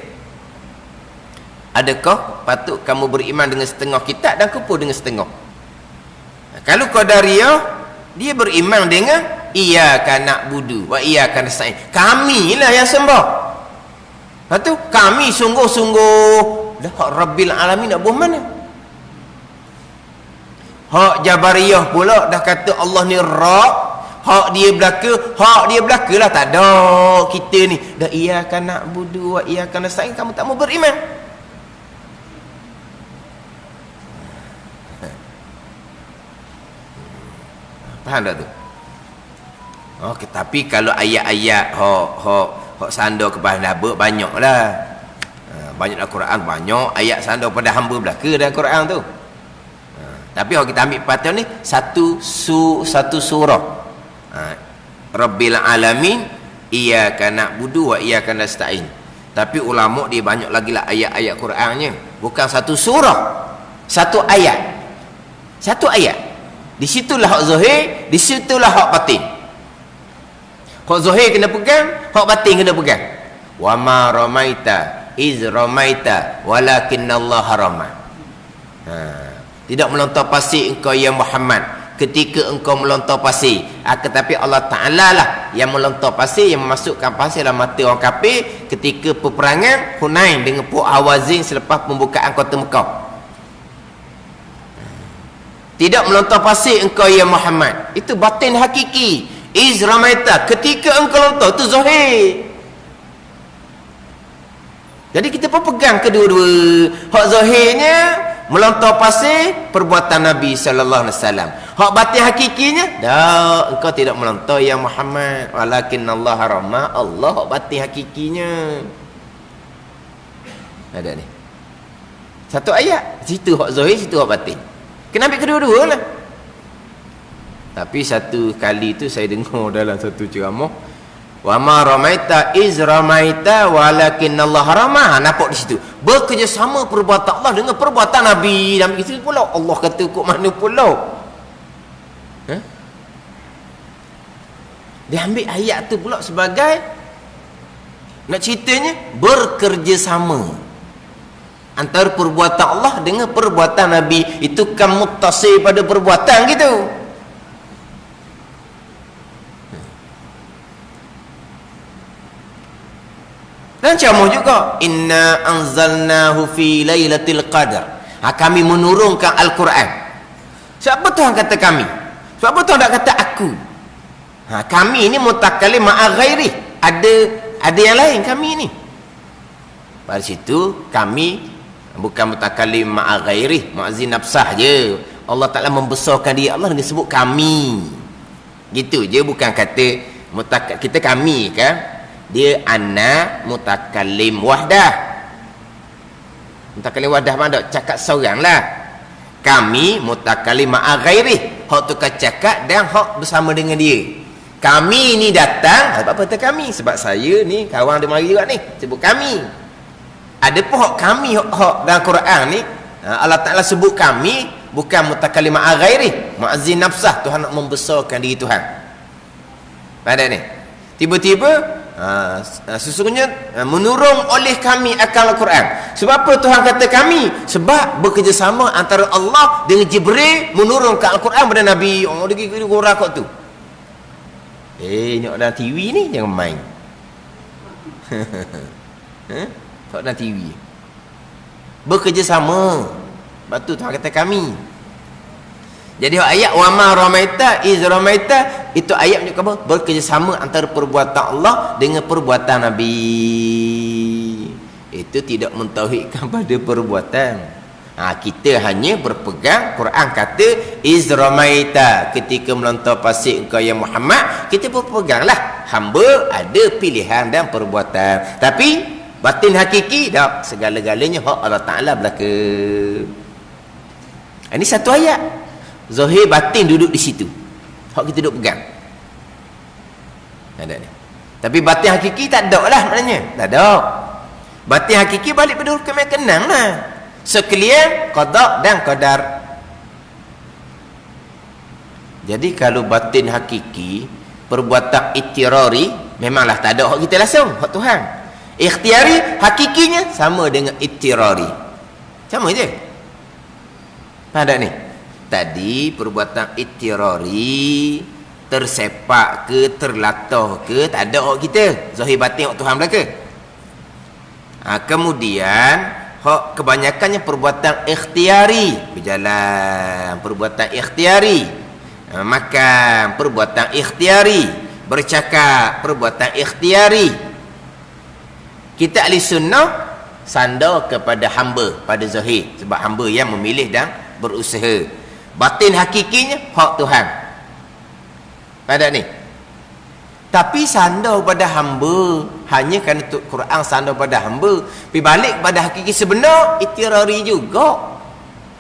Adakah patut kamu beriman dengan setengah kitab dan kufur dengan setengah? Kalau Qadariyah, dia beriman dengan iyyaka na'budu wa iyyaka nasta'in. Kamilah yang sembah. Lepas tu kami sungguh-sungguh. Dah hak Rabbil Alamin nak buah mana? Hak Jabariyah pula dah kata Allah ni Rabb, hak dia belaka lah, tak ada. Kita ni dah iyyaka na'budu wa iyyaka nasta'in, kamu tak mau beriman. Faham tak tu? Okey, tapi kalau ayat-ayat hak sandar kepada hamba banyaklah. Banyak dalam Quran, banyak ayat sandar pada hamba belaka dalam Quran tu. Tapi kalau kita ambil patut ni satu surah. Rabbil Alamin, iyyaka na'budu wa iyyaka nasta'in. Tapi ulama dia banyak lagi lah ayat-ayat Qurannya. Bukan satu surah, satu ayat. Satu ayat. Di situlah hak zahir, di situlah hak batin. Hak zahir kena pegang, hak batin kena pegang. Wa ma ramaita iz ramaita walakinallaha rama. Tidak melontar pasir engkau ya Muhammad ketika engkau melontar pasir, tetapi Allah Ta'ala lah yang melontar pasir, yang memasukkan pasir dalam mata orang kafir ketika peperangan Hunain dengan Puak Hawazin selepas pembukaan kota Mekah. Tidak melontar pasir engkau ya Muhammad, itu batin hakiki. Iz ramaita, ketika engkau lontar, itu zahir. Jadi kita pun pegang kedua-dua. Hak zahirnya melontar pasir perbuatan Nabi sallallahu alaihi wasallam. Hak batin hakikinya, dah engkau tidak melampaui ya Muhammad. Walakinnallaha rama, Allah hak batin hakikinya. Ada ni. Satu ayat, situ hak zahir, situ hak batin. Kena ambil kedua-dua lah. Tapi satu kali tu saya dengar dalam satu ceramah, wa ma ramaita iz ramaita walakinnallaha rama. Nampak di situ bekerjasama perbuatan Allah dengan perbuatan Nabi. Dan begitu pula Allah kata kok mana pula? Dia ambil ayat tu pula sebagai nak ceritanya bekerjasama antara perbuatan Allah dengan perbuatan Nabi. Itu kan muttasil pada perbuatan gitu. Dan ceramah juga, inna anzalnahu fi lailatul qadar. Kami menurunkan Al-Quran. Siapa Tuhan kata kami? Siapa Tuhan tak kata aku? Kami ini mutakallim ma'a ghairi. Ada yang lain kami ini. Pada situ kami bukan mutakallim ma'a ghairi, mu'azzin nafsah je. Allah Ta'ala membesarkan dia Allah dengan sebut kami. Gitu je, bukan kata kita kami kan. Dia ana mutakallim wahdah. Mutakallim wahdah mana? Cakap seorang lah. Kami mutakallim ma'a ghairi. Hak tu cakap dan hak bersama dengan dia. Kami ni datang, apa kata kami? Sebab saya ni kawan dia mari juga ni, sebut kami. Ada pun hak kami hak dalam Quran ni, Allah Ta'ala sebut kami bukan mutakallim ma'a ghairi, mu'azzin nafsah. Tuhan nak membesarkan diri Tuhan. Pada ni tiba-tiba sesungguhnya menurun oleh kami akan Al-Quran. Sebab apa Tuhan kata kami? Sebab bekerjasama antara Allah dengan Jibril menurunkan Al-Quran pada Nabi. Oh, dia kira orang kau tu. Tengok dalam TV ni jangan main. Tengok dalam TV bekerjasama. Sebab tu Tuhan kata kami. Jadi ayat wa ma ramaita iz ramaita, itu ayat menunjukkan apa? Bekerjasama antara perbuatan Allah dengan perbuatan Nabi. Itu tidak mentauhidkan pada perbuatan. Kita hanya berpegang Quran kata iz ramaita, ketika melontar pasir engkau ya Muhammad, kita berpeganglah hamba ada pilihan dan perbuatan. Tapi batin hakiki dah segala-galanya hak Allah Ta'ala belaka. Ini satu ayat. Zahir batin duduk di situ. Hak kita duduk pegang. Ada ni. Tapi batin hakiki tak ada lah maknanya. Tak ada. Batin hakiki balik pada hukum yang kenang lah. Sekalian qada dan qadar. Jadi kalau batin hakiki, perbuatan itirari, memanglah tak ada hak kita langsung, hak Tuhan. Ikhtiari hakikinya sama dengan itirari. Sama je. Ada ni. Tadi perbuatan itirari, tersepak ke, terlatah ke, tak ada hak kita. Zahir batin hak Tuhan belaka. Kemudian hak kebanyakannya perbuatan ikhtiari, berjalan perbuatan ikhtiari, makan perbuatan ikhtiari, bercakap perbuatan ikhtiari. Kita ahli sunnah sandar kepada hamba pada zahir, sebab hamba yang memilih dan berusaha. Batin hakikinya hak Tuhan. Pada ni. Tapi sandar pada hamba hanya kerana Quran sandar pada hamba. Pergi balik pada hakiki sebenar, itirari juga.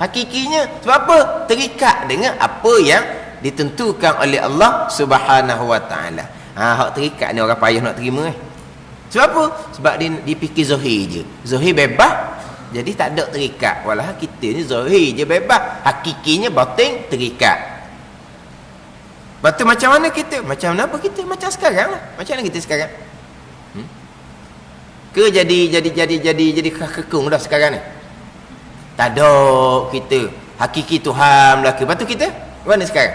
Hakikinya sebab apa? Terikat dengan apa yang ditentukan oleh Allah Subhanahu Wa Taala. Hak terikat ni orang payah nak terima. Sebab apa? Sebab dia fikir zahir je. Zahir bebas. Jadi tak ada terikat. Walau kita ni zahir je bebas, hakikinya batin terikat. Betul macam mana kita? Macam apa kita? Macam sekarang lah. Macam mana kita sekarang? Ke jadi kekung dah sekarang ni? Tak ada kita. Hakiki Tuhan belaka. Lepas tu kita mana sekarang?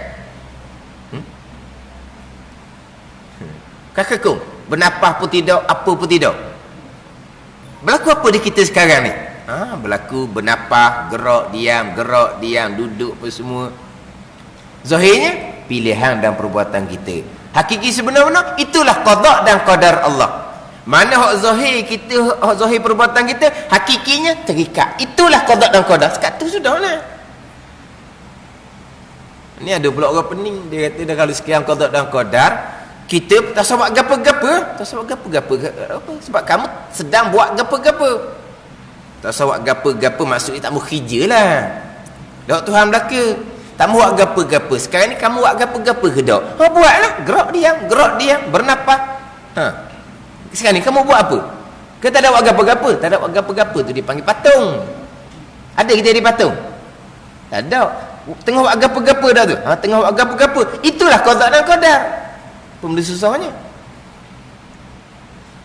Kekung. Bernafas pun tidak, apa pun tidak. Berlaku apa di kita sekarang ni? Berlaku bernafas, gerak diam, duduk apa semua. Zahirnya pilihan dan perbuatan kita. Hakiki sebenar-benar itulah qada dan qadar Allah. Mana hak zahir kita, hak zahir perbuatan kita, hakikinya terikat. Itulah qada dan qadar. Sekat tu sudahlah. Ni ada pula orang pening, dia kata dah kalau sekian qada dan qadar, kita tak sebab gapa-gapa, tak sebab gapa-gapa apa? Sebab kamu sedang buat gapa-gapa. Tak sebab gapa-gapa maksudnya tak mau kerja lah. Dak Tuhan belaka. Tak mau buat gapa-gapa. Sekarang ni kamu buat gapa-gapa ke dak? Ha, buatlah. Gerak diam, bernafas. Ha. Sekarang ni kamu buat apa? Ke tak ada buat gapa-gapa? Tak ada buat gapa-gapa tu dipanggil patung. Ada kita jadi patung? Tak ada. Tengah buat gapa-gapa dah tu. Ha, tengah buat gapa-gapa. Itulah qada dan qadar. Benda susahnya.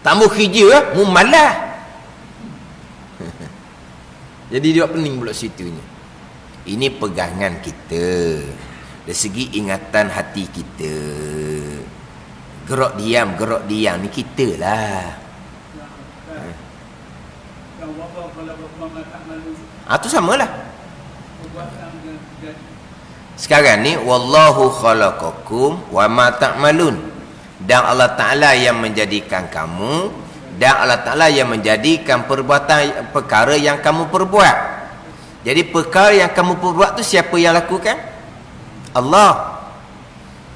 Tak mau kerja lah, mu malas. Jadi dia pening pula situnya. Ini pegangan kita. Dari segi ingatan hati kita. Gerak diam ni kita lah. Tu samalah. Sekarang ni wallahu khalaqakum wa ma ta'malun. Dan Allah Ta'ala yang menjadikan kamu, dan Allah Ta'ala yang menjadikan perbuatan perkara yang kamu perbuat. Jadi perkara yang kamu perbuat tu siapa yang lakukan? Allah.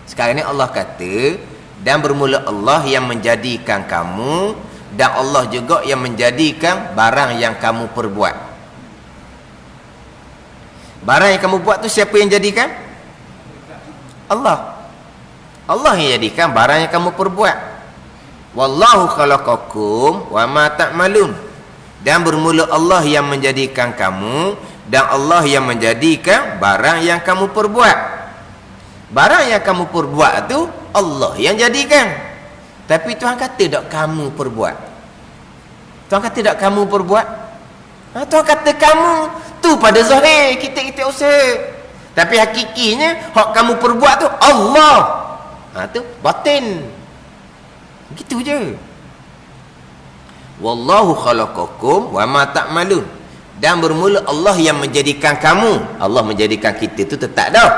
Sekarang ni Allah kata, dan bermula Allah yang menjadikan kamu, dan Allah juga yang menjadikan barang yang kamu perbuat. Barang yang kamu buat tu siapa yang jadikan? Allah. Allah yang jadikan barang yang kamu perbuat. Wallahu khalaqakum wa ma ta'malun. Dan bermula Allah yang menjadikan kamu, dan Allah yang menjadikan barang yang kamu perbuat. Barang yang kamu perbuat tu Allah yang jadikan. Tapi Tuhan kata tak kamu perbuat. Tuhan kata tak kamu perbuat. Tuhan kata kamu tu pada zahir kita usaha. Tapi hakikinya hak kamu perbuat tu Allah. Tu batin. Gitu je. Wallahu khalaqakum wa ma ta'malun. Dan bermula Allah yang menjadikan kamu. Allah menjadikan kita tu tetap dah.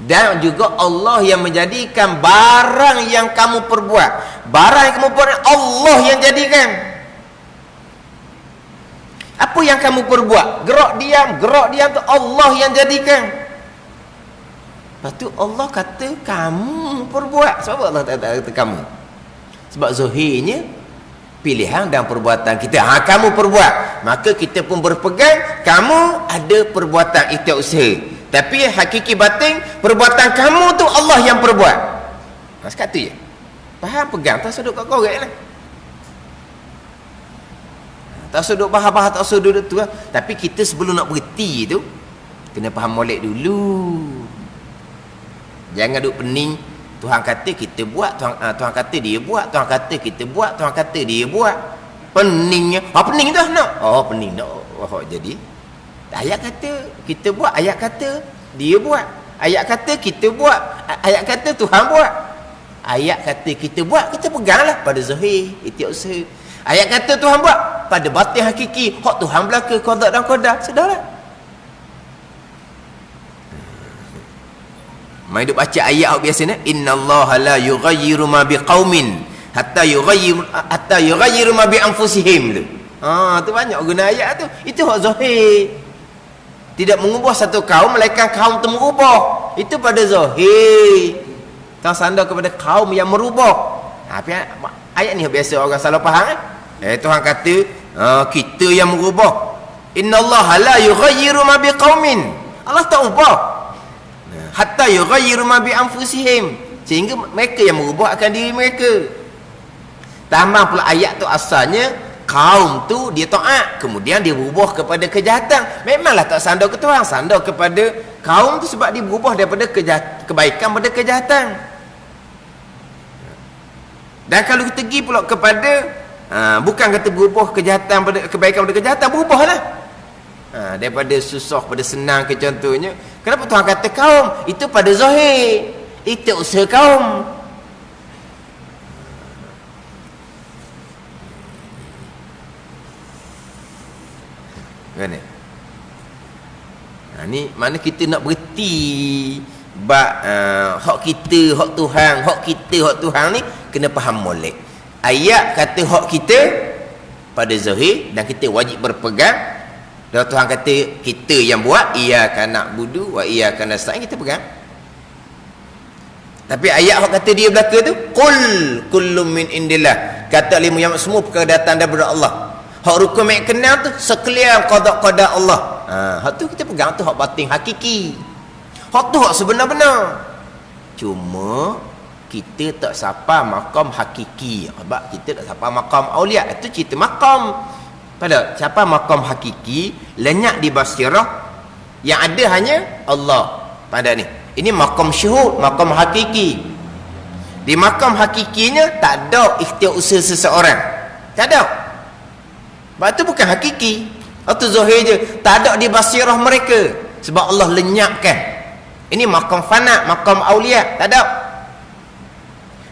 Dan juga Allah yang menjadikan barang yang kamu perbuat. Barang yang kamu perbuat Allah yang jadikan. Apa yang kamu perbuat? Gerak diam tu Allah yang jadikan. Lepas tu Allah kata kamu perbuat. Sebab Allah tak kata kamu? Sebab zahirnya pilihan dan perbuatan kita. Kamu perbuat. Maka kita pun berpegang kamu ada perbuatan ikhtiar usaha. Tapi hakiki batin perbuatan kamu tu Allah yang perbuat. Sekat tu je. Faham, pegang, tak sudut kat korek lah. Tak sudut bahar-bahar, tak sudut tu lah. Tapi kita sebelum nak berhenti tu kena faham molek dulu. Jangan duk pening. Tuhan kata kita buat, Tuhan kata dia buat, Tuhan kata kita buat, Tuhan kata dia buat. Peningnya. Pening dah nak. Pening nak. Jadi ayat kata kita buat, ayat kata dia buat, ayat kata kita buat, ayat kata Tuhan buat. Ayat kata kita buat, kita peganglah pada zahir ikhtiar usaha. Ayat kata Tuhan buat, pada batin hakiki hak Tuhan belaka qada dan qadar. Sudahlah. Mai duk baca ayat biasa ni, innallaha la yughayyiru ma biqaumin hatta yughayyiru ma bi anfusihim tu. Tu banyak guna ayat tu. Itu hak zahir. Tidak mengubah satu kaum melainkan kaum tu merubah. Itu pada zahir. Kau sandar kepada kaum yang merubah. Ayat ni biasa orang salah faham. Tuhan kata kita yang merubah. Innallaha la yughayyiru ma biqaumin. Allah tak ubah. Hatta yughayyiru ma bi anfusihim. Sehingga mereka yang merubah akan diri mereka. Tambah pula ayat tu asalnya kaum tu dia taat, kemudian dia berubah kepada kejahatan. Memanglah tak sandar ke Tuhan, sandar kepada kaum tu sebab dia berubah daripada kebaikan pada kejahatan. Dan kalau kita pergi pula kepada bukan kata berubah kejahatan pada kebaikan pada kejahatan, berubahlah. Daripada susah pada senang ke contohnya. Kenapa Tuhan kata kaum? Itu pada zahir. Itu usaha kaum. Kan? Ni mana kita nak berhenti hak kita, hak Tuhan, hak kita, hak Tuhan ni kena faham molek. Ayat kata hak kita pada zahir dan kita wajib berpegang. Dan Tuhan kata kita yang buat, iyyaka na'budu wa iyyaka nasta'in, kita pegang. Tapi ayat hak kata dia belaka tu, qul kullum min indillah, kata Ali Muhammad, semua perkara datang daripada Allah. Hak rukun mek kenal tu sekalian qada Allah. Hak tu kita pegang, tu hak batin hakiki. Hak tu hak sebenar-benar. Cuma kita tak sapa makam hakiki. Sebab kita tak sapa makam aulia. Itu cerita makam. Pada siapa makam hakiki, lenyap di basirah, yang ada hanya Allah. Pada ni, ini makam syuhud, makam hakiki. Di makam hakikinya tak ada ikhtiar usaha seseorang, tak ada. Sebab itu bukan hakiki. Itu zahir je, tak ada di basirah mereka. Sebab Allah lenyapkan. Ini makam fana, makam aulia, tak ada.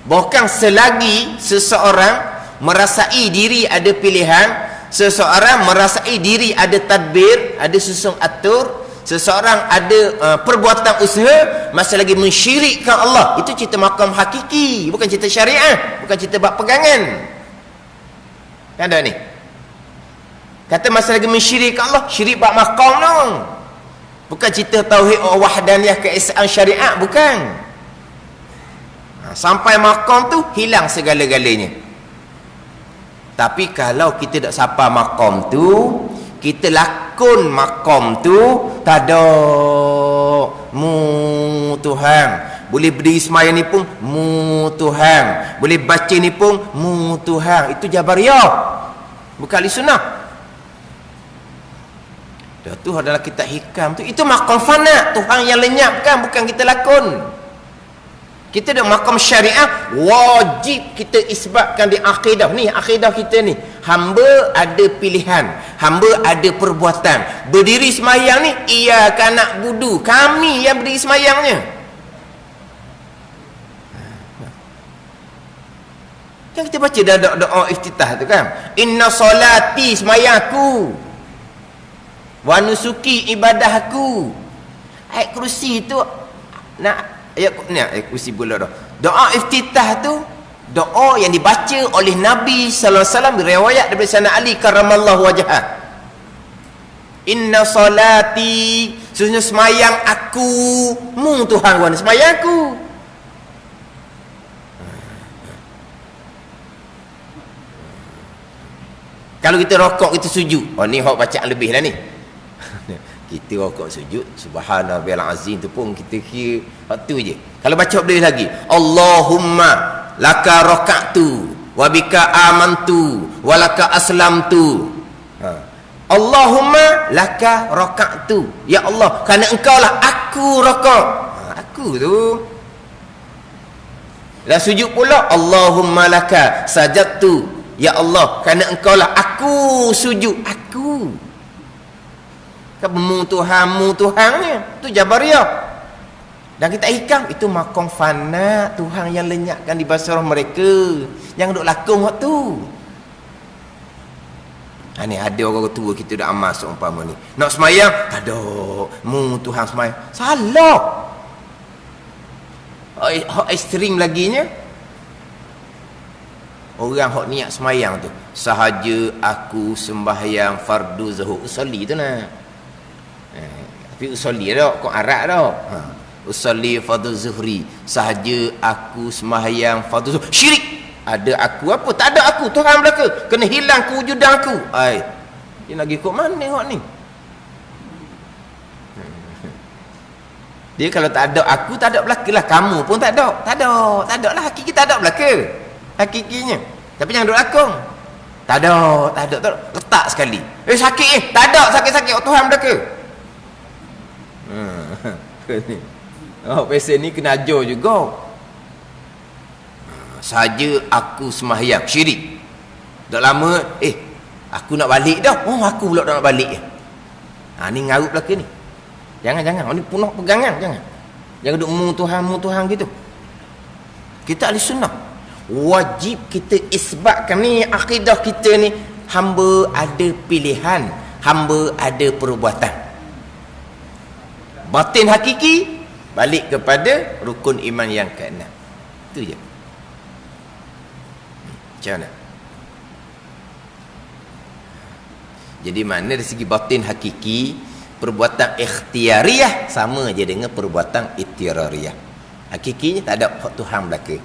Bahkan selagi seseorang merasai diri ada pilihan, seseorang merasai diri ada tadbir, ada susun atur, seseorang ada perbuatan usaha, masa lagi mensyirikkan Allah, itu cerita makam hakiki, bukan cerita syariah, bukan cerita bab pegangan. Kan ada ni, kata masa lagi mensyirikkan Allah, syirik bab makam dong, bukan cerita tauhid wahdaniyah keesaan syariat, bukan. Sampai makam tu hilang segala-galanya. Tapi kalau kita tak sapa makam tu, kita lakon makam tu, tak ada mu Tuhan. Boleh berdiri semayang ni pun mu Tuhan, boleh baca ni pun mu Tuhan. Itu Jabariyah, bukan Ahli Sunnah. Dah tu adalah kitab hikam tu. Itu makam fana, Tuhan yang lenyapkan, bukan kita lakon. Kita ada makam syariah, wajib kita isbatkan di akidah. Ni akidah kita ni, hamba ada pilihan, hamba ada perbuatan. Berdiri semayang ni, iyyaka na'budu, kami yang berdiri semayangnya. Yang kita baca dah doa iftitah tu kan, inna solati, semayangku, wa nusuki, ibadahku. Ayat kursi tu nak ayat kursi pula dah. Doa iftitah tu doa yang dibaca oleh Nabi sallallahu alaihi wasallam, riwayat daripada Sayyidina Ali karramallahu wajhah. Inna salati, sesungguhnya semayang aku, mu Tuhan wan, semayang aku. Kalau kita rokok, kita sujud, oh ni hak bacaan lebih lah ni. Kita rokok sujud subhanallahil azim tu pun kita kira waktu je. Kalau baca lebih lagi, Allahumma laka raka'tu wa bika amantu wa laka aslamtu. Allahumma laka raka'tu, ya Allah, kerana engkau lah aku rokok. Aku tu. Dan sujud pula, Allahumma laka sajadtu, ya Allah, kerana engkau lah aku sujud, aku. Mu Tuhannya, itu Jabariyah. Dan kita hikam, itu makam fana, Tuhan yang lenyapkan di basarah mereka, yang duk lakon waktu. Ni ada orang tua kita dah amal seumpama ni, nak semayang, tak ada mu Tuhan semayang, salah. Hak ekstrim laginya, orang hak niat semayang tu, sahaja aku sembahyang fardu zuhur, usolli tu nak. Tapi usolli dah, kau arak dah. Usolli fardu zuhri, sahaja aku sembahyang fardu zuhur. Syirik. Ada aku apa? Tak ada aku, Tuhan belaka. Kena hilang kewujudan aku. Dia nak ikut mana hak ni? Dia kalau tak ada aku, tak ada belaka lah. Kamu pun tak ada. Tak ada lah. Hakiki tak ada belaka. Hakikinya. Tapi jangan duk lakon. Tak ada. Letak sekali. Sakit tak ada, sakit-sakit. Tuhan belaka. Pesen ni kena ajar juga. Saja aku semahyang, syirik. Dah lama, aku nak balik dah. Aku pula nak balik. Ni ngarut belaka ni. Jangan. Ni punah pegangan, jangan duk mu Tuhan gitu. Kita ahli sunnah, wajib kita isbatkan ni akidah kita ni, hamba ada pilihan, hamba ada perbuatan. Batin hakiki balik kepada rukun iman yang ke-6. Itu je. Macam mana? Jadi mana dari segi batin hakiki, perbuatan ikhtiariyah sama je dengan perbuatan ittirariyah. Hakikinya tak ada hak Tuhan belaka.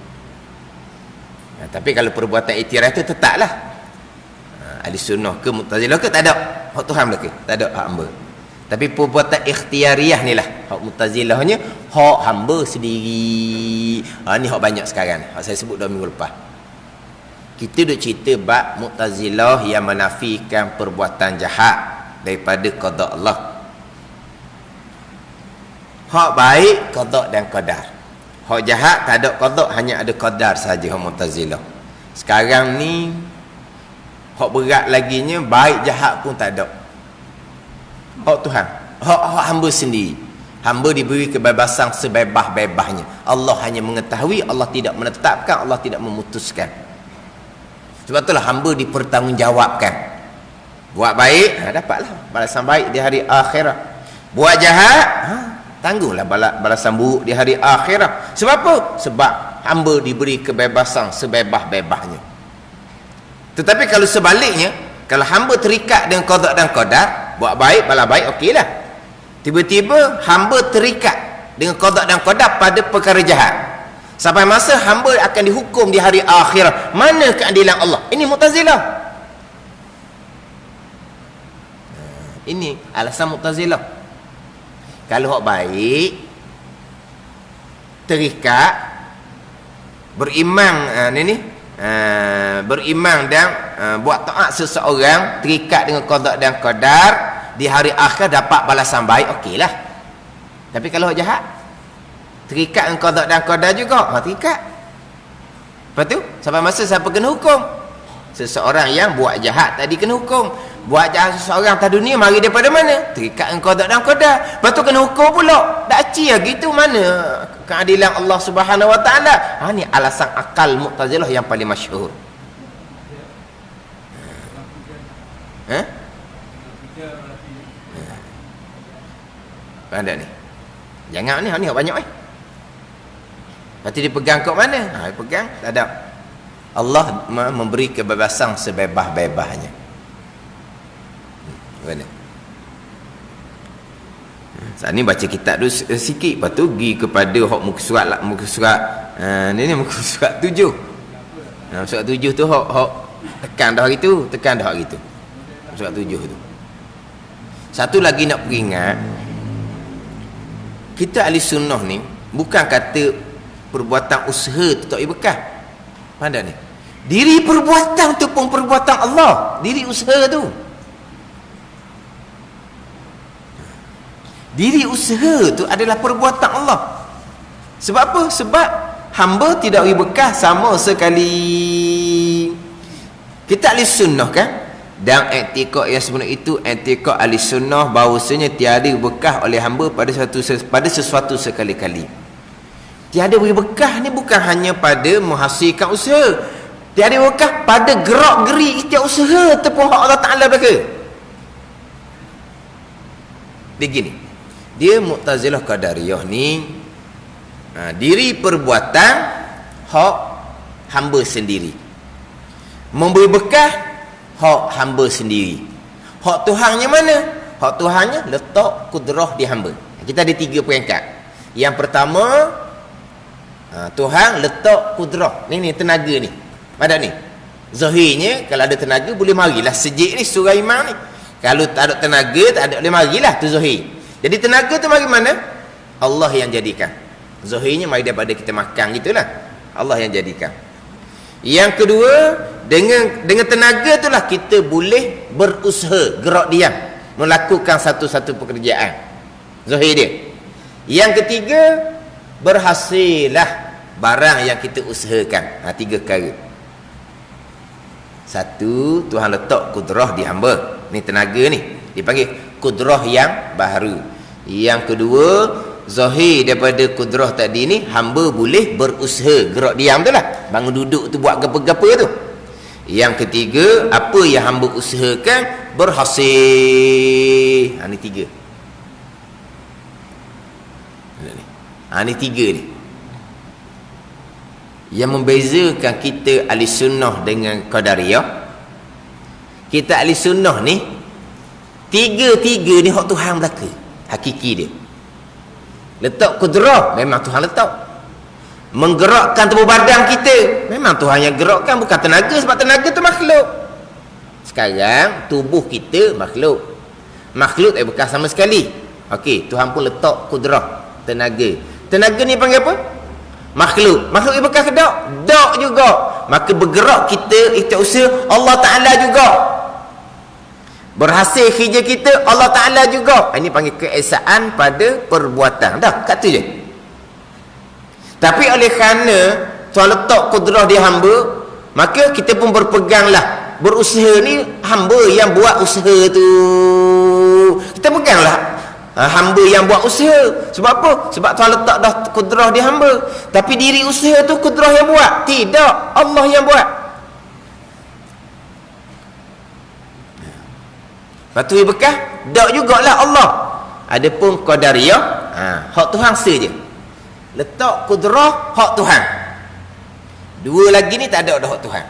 Tapi kalau perbuatan ittirariyah tu tetaplah. Ahli sunnah ke Mu'tazilah ke tak ada hak Tuhan belaka, tak ada hak hamba. Tapi perbuatan ikhtiariyah ni lah hak Mu'tazilahnya, hak hamba sendiri. Ni hak banyak sekarang, hak saya sebut 2 minggu lepas. Kita duk cerita bab Mu'tazilah yang menafikan perbuatan jahat daripada qada Allah. Hak baik qada dan qadar. Hak jahat tak ada qada, hanya ada qadar saja hak Mu'tazilah. Sekarang ni hak berat laginya, baik jahat pun tak ada. Hak Tuhan, hak hamba sendiri. Hamba diberi kebebasan sebebas-bebasnya. Allah hanya mengetahui, Allah tidak menetapkan, Allah tidak memutuskan. Sebab itulah hamba dipertanggungjawabkan. Buat baik, dapatlah balasan baik di hari akhirat. Buat jahat, tanggunglah balasan buruk di hari akhirat. Sebab apa? Sebab hamba diberi kebebasan sebebas-bebasnya. Tetapi kalau sebaliknya, kalau hamba terikat dengan qada dan qadar, buat baik, balas baik, okeylah. Tiba-tiba hamba terikat dengan qada dan qadar pada perkara jahat. Sampai masa hamba akan dihukum di hari akhirat. Mana keadilan Allah? Ini Mu'tazilah. Ini alasan Mu'tazilah. Kalau hak baik, terikat, beriman, beriman dan buat taat seseorang, terikat dengan qada dan qadar, di hari akhir dapat balasan baik, okeylah. Tapi kalau hak jahat, terikat dengan qada dan qadar juga, terikat. Lepas tu sampai masa siapa kena hukum? Seseorang yang buat jahat tadi kena hukum. Buat jahat seseorang atas dunia, mari daripada mana? Terikat dengan qada dan qadar. Lepas tu kena hukum pula. Tak aci lah gitu, mana keadilan Allah Subhanahu Wa Taala? Ni alasan akal Mu'tazilah yang paling masyhur. Ada ni. Jangan ni banyak Nanti dipegang kat mana? Dipegang, tak ada. Allah memberi kebebasan sebebas-bebasnya. Mana? Saat ni baca kitab tu sikit, lepas tu pergi kepada hak muka surat muka surat 7. Surat 7 tu hak tekan dah hari tu, surat 7 tu. Satu lagi nak peringat, kita ahli sunnah ni bukan kata perbuatan usaha tu tak berkah. Pandai ni. Diri perbuatan tu pun perbuatan Allah. Diri usaha tu. Diri usaha tu adalah perbuatan Allah. Sebab apa? Sebab hamba tidak beri berkah sama sekali. Kita ahli sunnah kan? Dan i'tiqad yang sebenar itu, i'tiqad ahli sunnah bahawasanya tiada berkah oleh hamba pada sesuatu sekali-kali. Tiada beri berkah ni bukan hanya pada menghasilkan usaha. Tiada berkah pada gerak-geri setiap usaha tepung hak Allah Ta'ala belaka. Dia gini, dia Mu'tazilah Qadariyah ni, diri perbuatan hak hamba sendiri. Memberi berkah hak hamba sendiri. Hak Tuhannya mana? Hak Tuhannya letak kudrah di hamba. Kita ada 3 peringkat. Yang pertama, Tuhan letak kudrah. Ni tenaga ni. Ada ni. Zahirnya kalau ada tenaga boleh marilah sejik ni surah iman ni. Kalau tak ada tenaga tak ada boleh marilah tu zahir. Jadi tenaga tu mari mana? Allah yang jadikan. Zahirnya mari daripada kita makan gitulah. Allah yang jadikan. Yang kedua, dengan tenaga itulah kita boleh berusaha, gerak diam, melakukan satu-satu pekerjaan. Zahir dia. Yang ketiga, berhasillah barang yang kita usahakan. 3 perkara. Satu, Tuhan letak kudrah di hamba. Ni tenaga ni dipanggil kudrah yang baharu. Yang kedua, zahir daripada kudrah tadi ni, hamba boleh berusaha, gerak diam tu lah, bangun duduk tu, buat gapa-gapa tu. Yang ketiga, apa yang hamba usahakan berhasil. Ni 3. Ni 3 ni yang membezakan kita ahli sunnah dengan qadariyah. Kita ahli sunnah ni Tiga-tiga ni hak Tuhan belaka. Hakiki dia. Letak kudrah, memang Tuhan letak. Menggerakkan tubuh badan kita, memang Tuhan yang gerakkan, bukan tenaga, sebab tenaga tu makhluk. Sekarang tubuh kita makhluk. Makhluk tak bekas sama sekali. Okey, Tuhan pun letak kudrah, tenaga. Tenaga ni panggil apa? Makhluk. Makhluk ni bekas ke tak? Tak juga. Maka bergerak kita usaha Allah Ta'ala juga. Berhasil kerja kita Allah Ta'ala juga. Ini panggil keesaan pada perbuatan. Dah, kat tu je. Tapi oleh kerana Tuhan letak kudrah di hamba, maka kita pun berpeganglah. Berusaha ni hamba yang buat usaha tu. Kita peganglah. Hamba yang buat usaha. Sebab apa? Sebab Tuhan letak dah kudrah di hamba. Tapi diri usaha tu kudrah yang buat? Tidak, Allah yang buat. Lepas tu bekah, tak jugalah Allah. Adapun qadariyah, hak Tuhan saja. Letak kudrah hak Tuhan. Dua lagi ni tak ada dah hak Tuhan.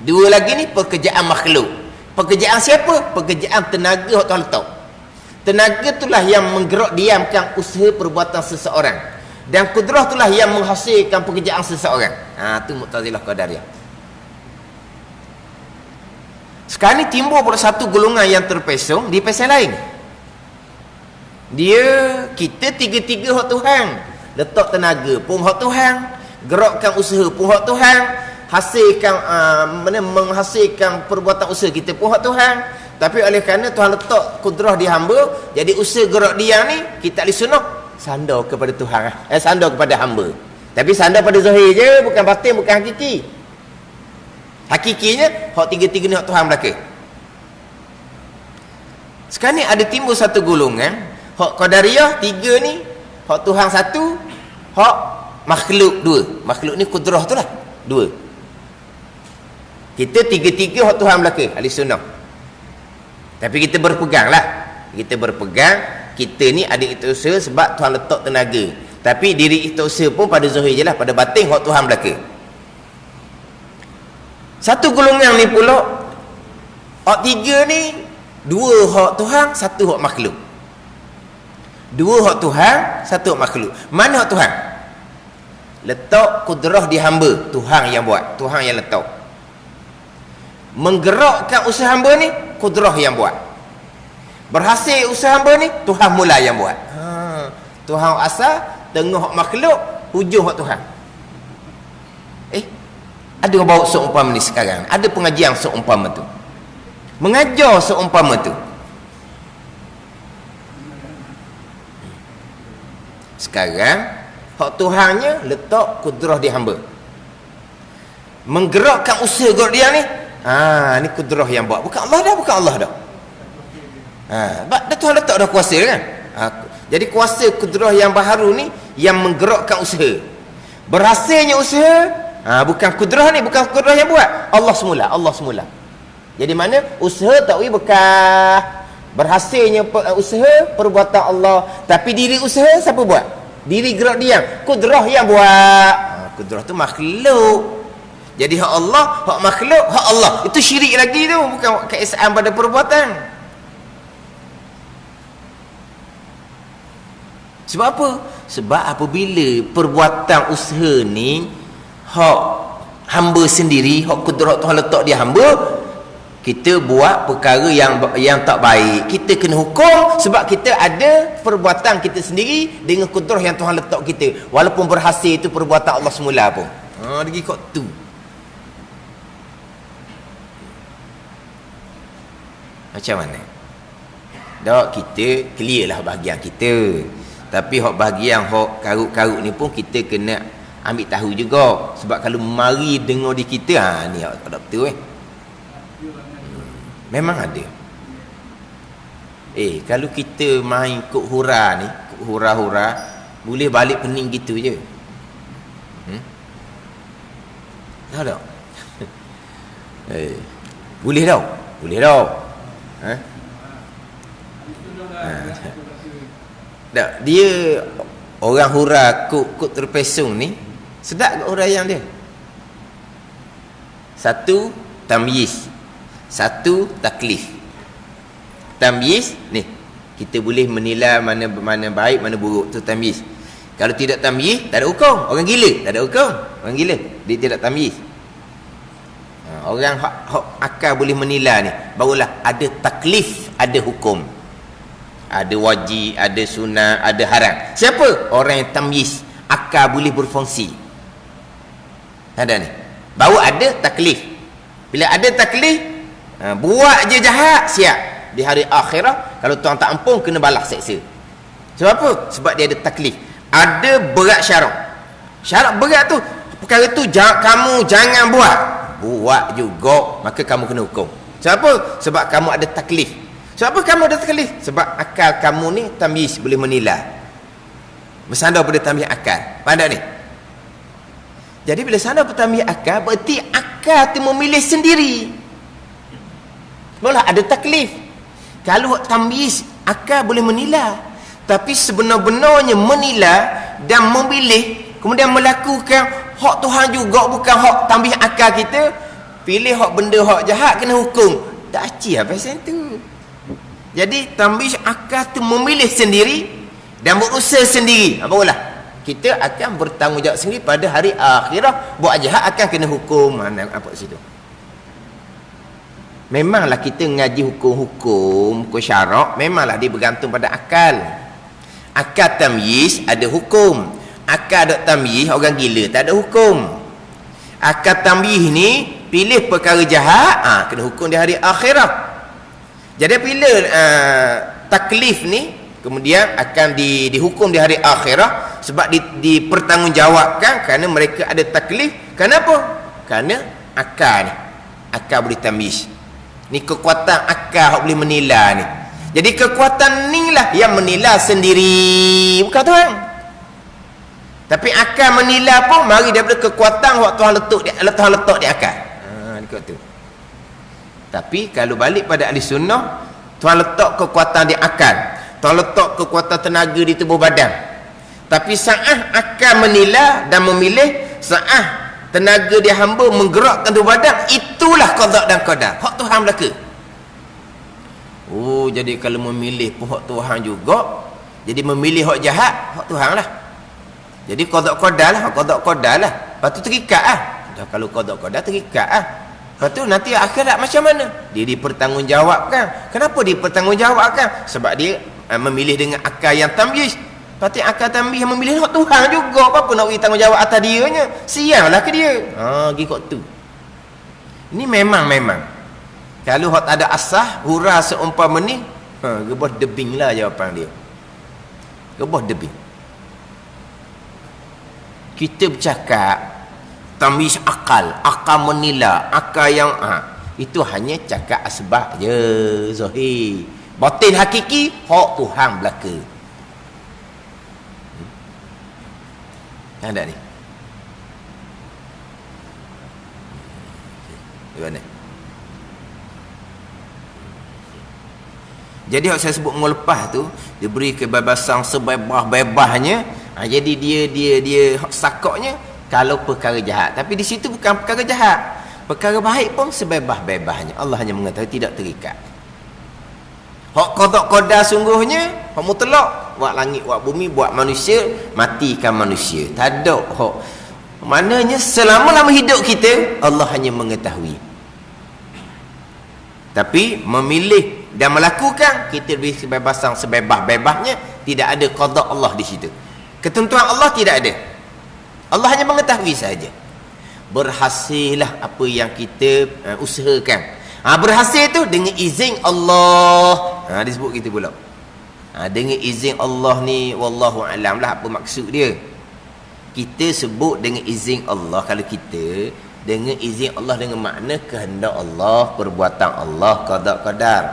Dua lagi ni pekerjaan makhluk. Pekerjaan siapa? Pekerjaan tenaga hak Tuhan letak. Tenaga itulah yang menggerak diamkan usaha perbuatan seseorang. Dan kudrah itulah yang menghasilkan pekerjaan seseorang. Tu Mu'tazilah qadariyah. Sekarang ni timbul pula satu golongan yang terpesong di pesang lain. Kita tiga-tiga hak Tuhan. Letak tenaga pun hak Tuhan, gerakkan usaha pun hak Tuhan, hasilkan menghasilkan perbuatan usaha kita pun hak Tuhan. Tapi oleh kerana Tuhan letak kudrah di hamba, jadi usaha gerak dia ni kita ahli sunnah sandar kepada Tuhan, sandar kepada hamba. Tapi sandar pada zahir je, bukan batin, bukan hakiki. Hakikinya hak tiga-tiga ni hak Tuhan belaka. Sekarang ni ada timbul satu golongan hak qadariyah tiga ni, hak Tuhan satu, hak makhluk dua. Makhluk ni kudrah tu lah dua. Kita tiga-tiga hak Tuhan belaka, ahli sunnah. Tapi kita berpegang lah. Kita berpegang, kita ni ada ikhtiar sebab Tuhan letak tenaga. Tapi diri ikhtiar pun pada zahir je lah, pada batin hak Tuhan belaka. Satu golongan ni pula, hak tiga ni, dua hak Tuhan, satu hak makhluk. Dua hak Tuhan, satu hak makhluk. Mana hak Tuhan? Letak kudrah di hamba, Tuhan yang buat, Tuhan yang letak. Menggerakkan usaha hamba ni, kudrah yang buat. Berhasil usaha hamba ni, Tuhan mula yang buat. Tuhan asal, tengah hak makhluk, hujung hak Tuhan. Ada orang bawa seumpama ni sekarang. Ada pengajian seumpama tu. Mengajar seumpama tu. Sekarang, hak Tuhannya letak kudrah di hamba. Menggerakkan usaha gerak dia ni. Ni kudrah yang buat. Bukan Allah dah, bukan Allah dah. Dah Tuhan letak dah kuasa kan. Jadi kuasa kudrah yang baharu ni yang menggerakkan usaha. Berhasilnya usaha, bukan kudrah ni, bukan kudrah yang buat. Allah semula, Allah semula. Jadi mana usaha tak bekah. Berhasilnya usaha perbuatan Allah, tapi diri usaha siapa buat? Diri gerak diam, kudrah yang buat. Kudrah tu makhluk. Jadi hak Allah, hak makhluk, hak Allah. Itu syirik lagi tu, bukan keesaan pada perbuatan. Sebab apa? Sebab apabila perbuatan usaha ni hak hamba sendiri, hak kudrah Tuhan letak di hamba, kita buat perkara yang tak baik, kita kena hukum sebab kita ada perbuatan kita sendiri dengan kudrah yang Tuhan letak kita, walaupun berhasil itu perbuatan Allah semula pun. Lagi kot tu. Macam mana? Tak, kita clear lah bahagian kita. Tapi hak bahagian hak karut-karut ni pun kita kena ambil tahu juga. Sebab kalau mari dengar di kita, ni tak betul memang ada. Kalau kita main kok hura ni, kok hura-hura, boleh balik pening gitu je. Tahu tak? Boleh tau. Boleh tau. Tak, dia orang hura kok terpesong ni, sedap kat huraian dia. Satu tamyiz, satu taklif. tamyiz ni, kita boleh menilai mana baik mana buruk, tu tamyiz. Kalau tidak tamyiz, tak ada hukum. Orang gila tak ada hukum. Orang gila dia tidak tamyiz. Orang hak akal boleh menilai ni, barulah ada taklif, ada hukum, ada wajib, ada sunat, ada haram. Siapa? Orang yang tamyiz, akal boleh berfungsi. Ada ni, baru ada taklif. Bila ada taklif, buat je jahat, siap di hari akhirat. Kalau Tuhan tak ampun, kena balas seksa. Sebab apa? Sebab dia ada taklif, ada berat syarat. Syarat berat tu, perkara tu kamu jangan buat juga, maka kamu kena hukum. Sebab apa? Sebab kamu ada taklif. Sebab apa kamu ada taklif? Sebab akal kamu ni tamyiz, boleh menilai, bersandar pada tamyiz akal. Pandai ni. Jadi bila sandar pada tamyiz akal, berarti akal tu memilih sendiri. Malah ada taklif. Kalau tamyiz, akal boleh menilai, tapi sebenar-benarnya menilai dan memilih, kemudian melakukan hak Tuhan juga, bukan hak tamyiz akal kita. Pilih hak benda hak jahat, kena hukum. Tak aci apa pasal tu. Jadi tamyiz akal tu memilih sendiri dan berusaha sendiri. Barulah kita akan bertanggungjawab sendiri pada hari akhirat. Buat jahat akan kena hukum. Mana apa situ. Memanglah kita ngaji hukum syarak, memanglah dia bergantung pada akal. Akal tamyiz ada hukum. Akal dok tamyiz, orang gila tak ada hukum. Akal tamyiz ni pilih perkara jahat, kena hukum di hari akhirat. Jadi bila taklif ni kemudian akan dihukum di hari akhirat, sebab dipertanggungjawabkan kerana mereka ada taklif. Kenapa? Kerana akal ni, akal boleh tamyiz. Ni kekuatan akal boleh menilai ni. Jadi kekuatan ni lah yang menilai sendiri, bukan Tuhan. Tapi akal menilai pun mari daripada kekuatan yang Tuhan letak di akal. Dekat tu. Tapi kalau balik pada ahli sunnah, Tuhan letak kekuatan di akal, Tuhan letak kekuatan tenaga di tubuh badan. Tapi saat akal menilai dan memilih, saat tenaga dia hamba menggerakkan tubuh badan, itulah qada dan qadar. Hak Tuhan belaka. Oh, jadi kalau memilih pun hak Tuhan juga. Jadi memilih hak jahat, hak Tuhan lah. Jadi qada qadar lah, qada qadar lah. Lepas tu terikat lah. Kalau qada qadar terikat lah. Lepas tu nanti akhirat macam mana? Dia dipertanggungjawabkan. Kenapa dipertanggungjawabkan? Sebab dia memilih dengan akal yang tamyiz. Lepas tu akal tamyiz yang memilih hak Tuhan juga. Apa nak beri tanggungjawab atas dia nya? Sianglah ke dia. Pergi kot tu. Ini memang. Kalau hak tak ada asah, hurah seumpama ni, gebah debing lah jawapan dia. Gebah debing. Kita bercakap tamyiz akal menilai, akal yang itu hanya cakap asbab je, zahir. Batin hakiki hak Tuhan belaka. Ada ni. Di mana? Jadi hak saya sebut minggu lepas tu, diberi kebebasan sebebas-bebasnya. Jadi dia sakoknya kalau perkara jahat. Tapi di situ bukan perkara jahat. Perkara baik pun sebebas-bebasnya. Allah hanya mengetahui, tidak terikat. Hak qada qadar sungguhnya, hak mutlak, buat langit, buat bumi, buat manusia, matikan manusia. Tak ada hak. Maknanya selama-lama hidup kita, Allah hanya mengetahui. Tapi memilih dan melakukan, kita beri kebebasan sebebas-bebasnya. Tidak ada qada Allah di situ. Ketentuan Allah tidak ada. Allah hanya mengetahui saja. Berhasillah apa yang kita usahakan. Berhasil tu dengan izin Allah. Disebut kita pula. Dengan izin Allah ni, wallahu alam lah apa maksud dia. Kita sebut dengan izin Allah. Kalau kita dengan izin Allah, dengan makna kehendak Allah, perbuatan Allah, qada qadar.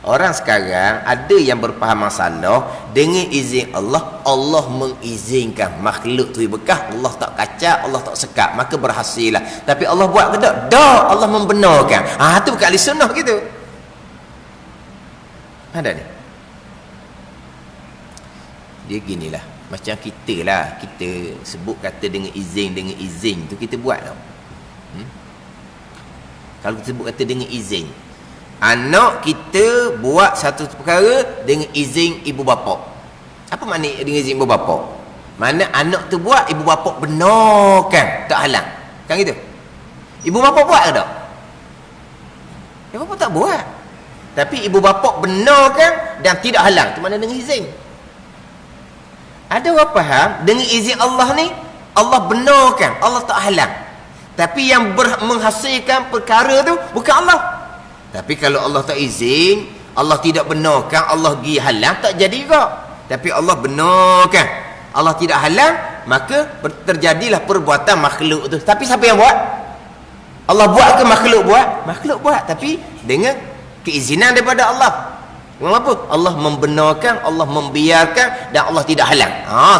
Orang sekarang ada yang berfaham masalah dengan izin Allah. Allah mengizinkan makhluk tu berkah, Allah tak kacau, Allah tak sekat, maka berhasil lah. Tapi Allah buat ke tak? Tak, Allah membenarkan. Tu bukan ahli sunnah gitu. Ada ni. Dia ginilah, macam kita lah, kita sebut kata dengan izin tu kita buat tau. Kalau kita sebut kata dengan izin, Anak kita buat satu perkara dengan izin ibu bapa. Apa makna dengan izin ibu bapa? Mana anak tu buat, ibu bapa benarkan, tak halang. Kan gitu? Ibu bapa buat ke tak? Ibu bapa tak buat. Tapi ibu bapa benarkan dan tidak halang. Itu mana dengan izin? Ada orang faham dengan izin Allah ni, Allah benarkan, Allah tak halang. Tapi yang menghasilkan perkara tu bukan Allah. Tapi kalau Allah tak izin, Allah tidak benarkan, Allah pergi halang, tak jadi juga. Tapi Allah benarkan, Allah tidak halang, maka terjadilah perbuatan makhluk tu. Tapi siapa yang buat? Allah buat ke makhluk buat? Makhluk buat, tapi dengan keizinan daripada Allah. Kenapa? Allah membenarkan, Allah membiarkan, dan Allah tidak halang.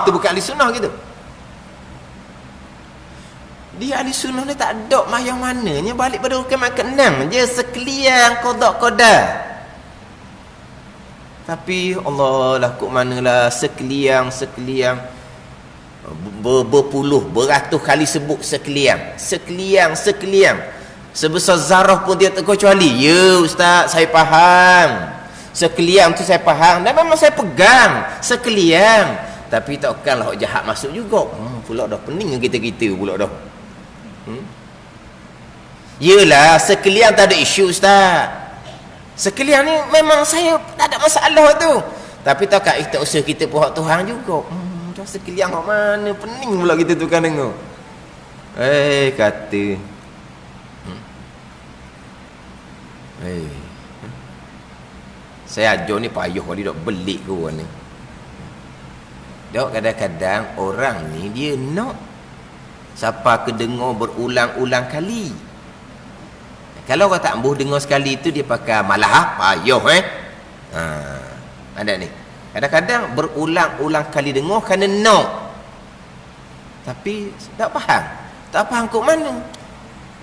Tu bukan ahli sunnah gitu. Dia ahli sunnah ni tak ada yang mananya, balik pada hukuman ke-6 je, sekalian qada. Tapi Allah lah kok manalah sekalian berpuluh, beratus kali sebut sekalian. Sebesar zarah pun dia tak kecuali. Ya ustaz, saya faham. Sekalian tu saya faham dan memang saya pegang sekalian. Tapi takkanlah hak jahat masuk juga. Pula dah pening kita pula dah. Yelah, sekalian tak ada isu ustaz. Sekalian ni memang saya tak ada masalah tu. Tapi takkan kita usaha kita pun hak Tuhan juga. Dah sekalian hak mana, pening pula kita tu kan dengar. Kata. Saya ajar ni payah kalau dia dok belik ke orang ni. Dok kadang-kadang orang ni dia nak siapa kedengar berulang-ulang kali. Kalau orang tak ambuh dengar sekali tu dia pakai malah payah ada ni. Kadang-kadang berulang-ulang kali dengar kerana nak. Tapi tak faham. Tak faham kok mana.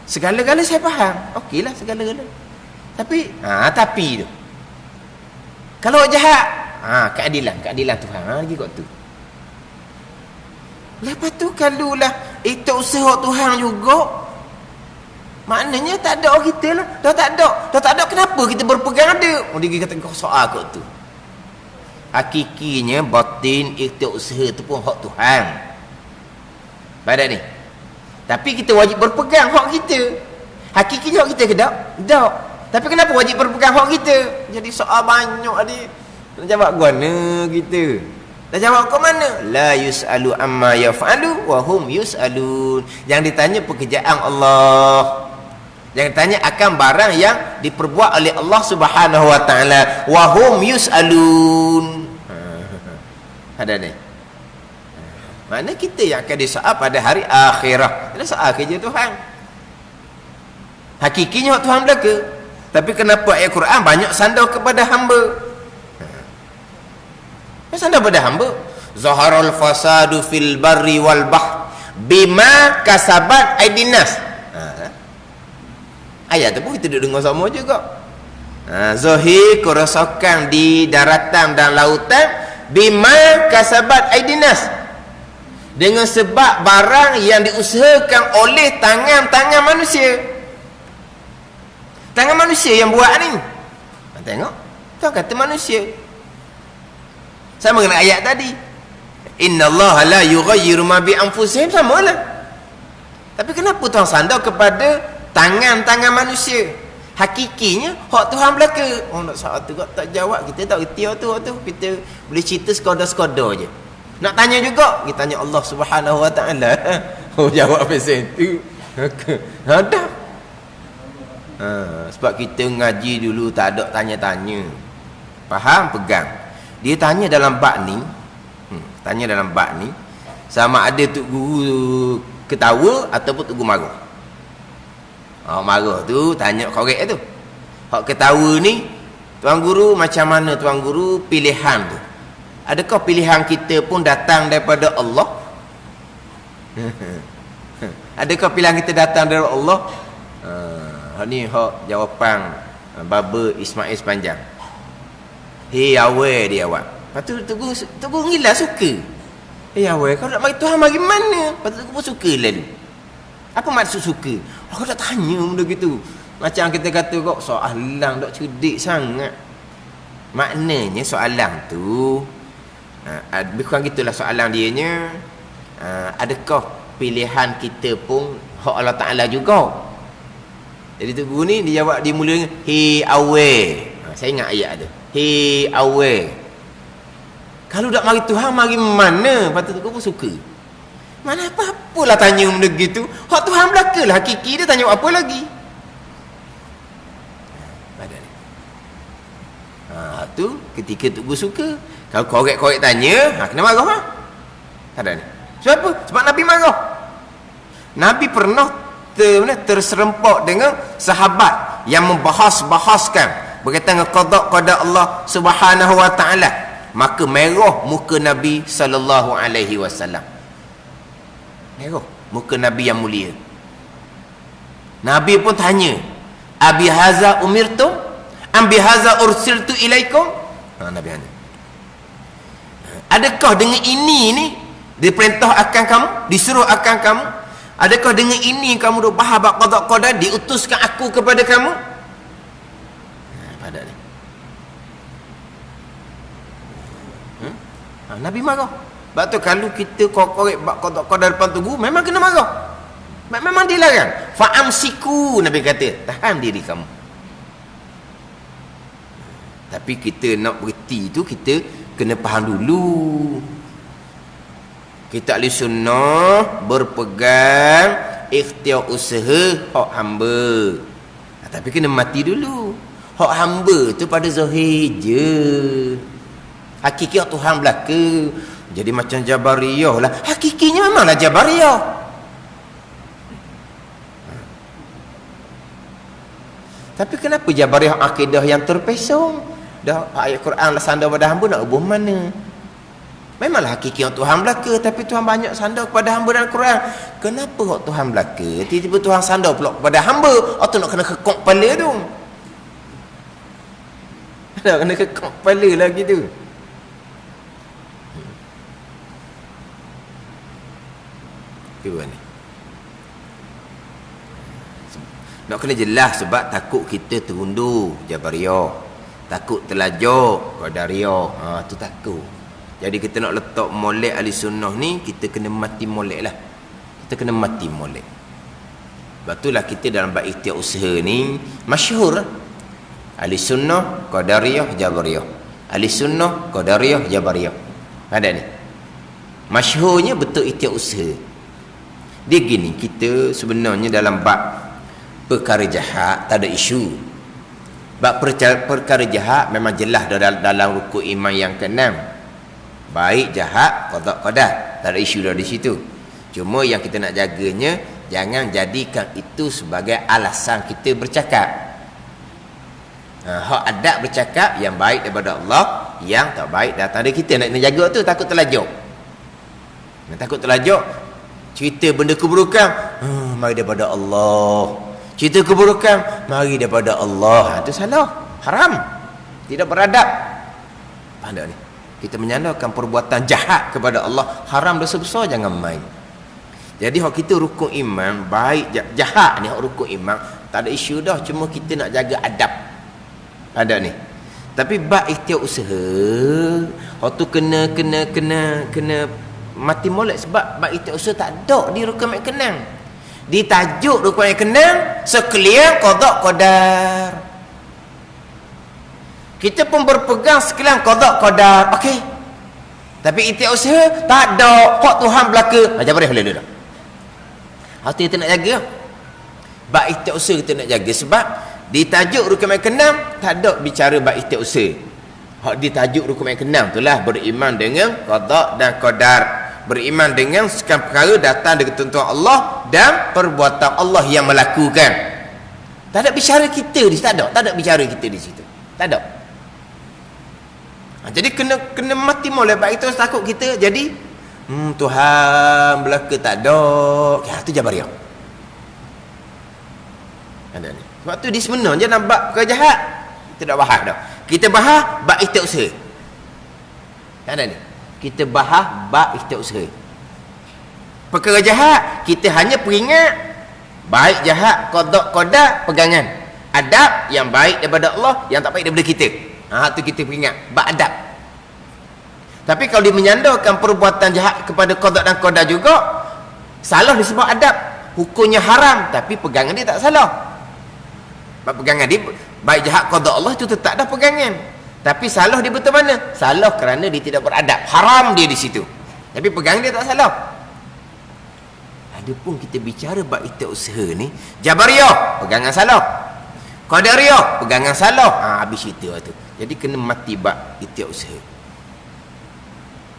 Segala-gala saya faham. Okeylah segala-gala. Tapi tapi tu. Kalau jahat, keadilan Tuhan. Lagi kot tu. Lepas tu kalau lah itu usaha Tuhan juga, maknanya tak ada orang kita lah. Dah tak ada kenapa kita berpegang ada. Dia kata kau soal kot tu. Hakikinya batin itu usaha tu pun hak Tuhan. Pada ni. Tapi kita wajib berpegang hak kita. Hakikinya hak kita ke tak? Tak. Tapi kenapa wajib berpegang hak kita? Jadi soal banyak tadi. Nak jawab mana kita? Dah jawab ke mana? La yus'alu amma yaf'alu wa hum yus'alun. Yang ditanya pekerjaan Allah. Yang ditanya akan barang yang diperbuat oleh Allah Subhanahu wa taala. Wa hum yus'alun. Ada ni. Mana kita yang akan disoal pada hari akhirah. Ini soal kerja Tuhan. Hakikinya hak Tuhan belaka. Tapi kenapa ayat Quran banyak sandar kepada hamba? Sandar kepada hamba. Zaharul fasadu fil barri wal bahr bima kasabat aidinas. Ayat tu pun kita duduk dengar sama juga. Zahir kerosakan di daratan dan lautan bima kasabat aidinas. Dengan sebab barang yang diusahakan oleh tangan-tangan manusia. Tangan manusia yang buat ni. Tengok. Tu kata manusia. Sama dengan ayat tadi. Innallaha la yughayyiru ma bi anfusihim, samalah. Tapi kenapa Tuhan sandar kepada tangan-tangan manusia? Hakikinya hak Tuhan belaka. Nak soal tu tak jawab, kita tak reti tu. Kita boleh cerita sekadar-sekadar je. Nak tanya juga, kita tanya Allah Subhanahu wa taala. Jawab pasal tu. Ada. Sebab kita ngaji dulu tak ada tanya-tanya. Faham? Pegang. Dia tanya dalam bab ni. Tanya dalam bab ni. Sama ada tok guru ketawa ataupun tok guru marah. Marah tu tanya korek tu. Hak ketawa ni, tuan guru macam mana tuan guru pilihan tu? Adakah pilihan kita pun datang daripada Allah? Adakah pilihan kita datang daripada Allah? Ni hak jawapan Baba Ismail Sepanjang. Awal dia awak. Lepas tu tunggu ngilah suka. Awal kau nak mari Tuhan mari mana? Lepas tu aku pun suka lalu. Apa maksud suka? Aku tak tanya benda gitu. Macam kita kata kok soalan dok cerdik sangat. Maknanya soalan tu bukan gitulah soalan dianya. Adakah pilihan kita pun hak Allah Ta'ala juga? Jadi tu guru ni dia jawab, dia mula dengan he away. Saya ingat ayat tu. He away. Kalau tak mari Tuhan, mari mana? Patut tu pun suka. Mana apa-apalah tanya benda gitu. Hak Tuhan belaka lah hakiki dia, tanya apa lagi? Tu ketika tu guru suka. Kalau korek-korek tanya, kena marah lah. Tak ada ni. Sebab apa? Sebab Nabi marah. Nabi pernah terserempak dengan sahabat yang membahas-bahaskan berkaitan dengan qada Allah Subhanahu wa taala. Maka merah muka Nabi sallallahu alaihi wasallam. Merah muka Nabi yang mulia. Nabi pun tanya, "Abi haza umirtum? Am bi haza ursiltu ilaikum?" Nabi tanya. Adakah dengan ini ni diperintah akan kamu, disuruh akan kamu? Adakah dengan ini kamu dah faham qada diutuskan aku kepada kamu? Pada ni. Nabi marah. Sebab tu kalau kita korek qada depan tugu memang kena marah. Memang dilarang. Fa'amsiku, Nabi kata, tahan diri kamu. Tapi kita nak berhenti tu kita kena faham dulu. Kita ahli sunnah berpegang ikhtiar usaha hak hamba. Tapi kena mati dulu. Hak hamba tu pada zahir je. Hakiki Tuhan belaka. Jadi macam Jabariyah lah. Hakikinya memanglah Jabariyah. Tapi kenapa Jabariyah akidah yang terpesong? Dah ayat Quran lah sandar pada hamba, nak ubah mana? Memanglah hakiki yang Tuhan belaka, tapi Tuhan banyak sandar kepada hamba dalam Quran. Kenapa hak Tuhan belaka tiba-tiba Tuhan sandar pula kepada hamba? Atau nak kena kekok kepala tu? Nak kena kekok kepala lagi tu. Tu ni. Nak kena jelas sebab takut kita terundur Jabariyah. Takut terlajuk Qadariyah. Tu takut. Jadi kita nak letak molek ahli sunnah ni, kita kena mati molek lah. Kita kena mati molek. Sebab itulah kita dalam bab ikhtiar usaha ni masyhur lah. Ahli sunnah Qadariyah Jabariyah. Ahli sunnah Qadariyah Jabariyah. Ada ni. Masyhurnya betul ikhtiar usaha. Dia gini, kita sebenarnya dalam bab perkara jahat tak ada isu. Bab perkara jahat memang jelas dalam rukun iman yang ke-6. Baik jahat qada qadar, tak ada isu dari situ. Cuma yang kita nak jaganya, jangan jadikan itu sebagai alasan kita bercakap. Hak adab bercakap yang baik daripada Allah, yang tak baik datang dari kita. Nak jaga tu, takut terlajuk. Takut terlajuk. Cerita benda keburukan, mari daripada Allah. Cerita keburukan, mari daripada Allah. Itu salah, haram, tidak beradab. Pandai ni, kita menyandarkan perbuatan jahat kepada Allah, haram, dosa besar, jangan main. Jadi hak kita rukun iman, baik jahat ni hak rukun iman, tak ada isu dah, cuma kita nak jaga adab. Ada ni. Tapi bab ikhtiar usaha, hak tu kena mati molek sebab bab ikhtiar usaha tak ada di rukun iman kenang. Di tajuk rukun iman kenang sekalian qada qadar. Kita pun berpegang sekalian qada qadar. Okey. Tapi ikhtiar usaha tak ada. Hak Tuhan belaka. Macam mana boleh dah. Hati kita nak jaga. Bab ikhtiar usaha kita nak jaga sebab di tajuk rukun iman ke-6 tak ada bicara bab ikhtiar usaha. Hak di tajuk rukun iman ke-6 itulah beriman dengan qada dan qadar. Beriman dengan segala perkara datang dari ketentuan Allah dan perbuatan Allah yang melakukan. Tak ada bicara kita di situ, tak ada bicara kita di situ. Tak ada. Jadi kena mati molek bab itu, takut kita jadi Tuhan belaka tak ada. Itu Jabariyah. Ada ni. Sebab tu di sebenarnya dalam bab kejahat kita tak bahas dah. Kita bahas bab ikhtiar usaha. Ada ni. Kita bahas bab ikhtiar usaha. Perkara jahat kita hanya peringat, baik jahat qada qadar pegangan. Adab yang baik daripada Allah, yang tak baik daripada kita. Tu kita ingat bab adab. Tapi kalau dia menyandarkan perbuatan jahat kepada qada dan qadar juga, salah disebut adab, hukumnya haram, tapi pegangan dia tak salah. Pegangan dia baik jahat qada Allah itu tetap dah pegangan. Tapi salah dia betul mana? Salah kerana dia tidak beradab, haram dia di situ. Tapi pegangan dia tak salah. Adapun kita bicara bab usaha ni, Jabariyah pegangan salah, Qadariyah pegangan salah. Habis cerita tu. Jadi kena mati bab usaha.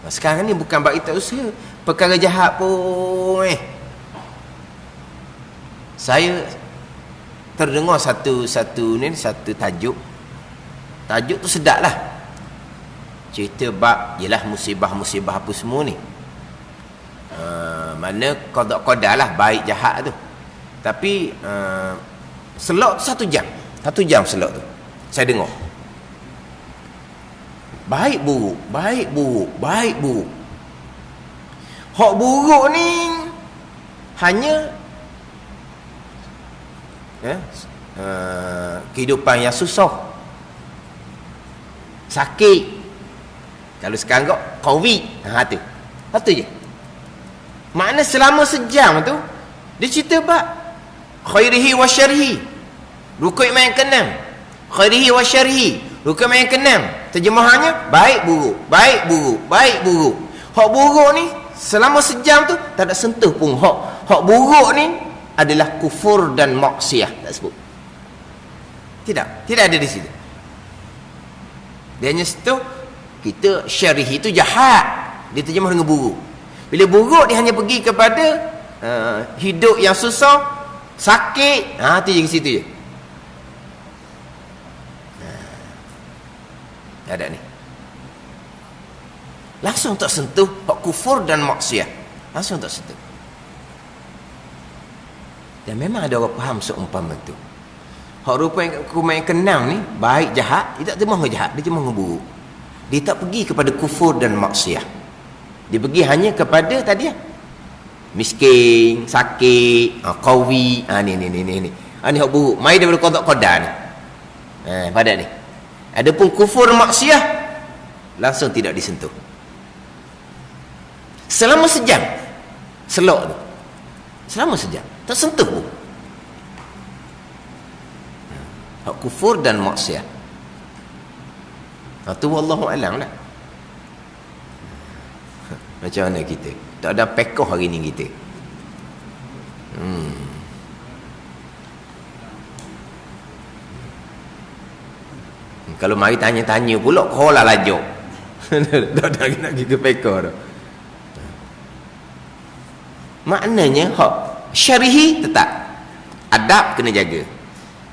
Sekarang ni bukan bab usaha, perkara jahat pun saya terdengar satu tajuk tu sedap lah, cerita bab jelah musibah-musibah apa semua ni. Mana qada lah baik jahat tu. Tapi selok tu 1 jam selok tu saya dengar baik buruk. Hak buruk ni hanya kehidupan yang susah, sakit. Kalau sekarang kau COVID, tu je. Makna selama sejam tu dia cerita bab khairihi wa syarhi, rukun iman yang ke-6. Khairihi wa syarhi, rukun iman yang ke-6. Terjemahannya baik buruk. Hak buruk ni selama sejam tu tak ada sentuh pun. Hak buruk ni adalah kufur dan maksiat, tak sebut. Tidak ada di situ. Dia hanya situ kita syarhi itu jahat, dia terjemah dengan buruk. Bila buruk dia hanya pergi kepada hidup yang susah, sakit, tu je ke situ je. Ada ni. Langsung tak sentuh hak kufur dan maksiat. Langsung tak sentuh. Dan memang ada orang faham seumpama tu. Hak rupa yang ke-6 ni, baik jahat, dia tak terjemah dengan jahat, dia terjemah dengan buruk. Dia tak pergi kepada kufur dan maksiat. Dia pergi hanya kepada tadi miskin, sakit, qawi, ni hak buruk, mai daripada qada ni. Pada ni. Adapun kufur maksiat langsung tidak disentuh. Selama sejam selok tu. Selama sejam tak sentuh pun. Hak kufur dan maksiat. Tu wallahu alam lah. Macam mana kita? Tak ada pekoh hari ni kita. Kalau mari tanya-tanya pula kau lah lajuk. Tak ada nak pergi ke pekoh dah. Maknanya hak syarihi tetap, adab kena jaga,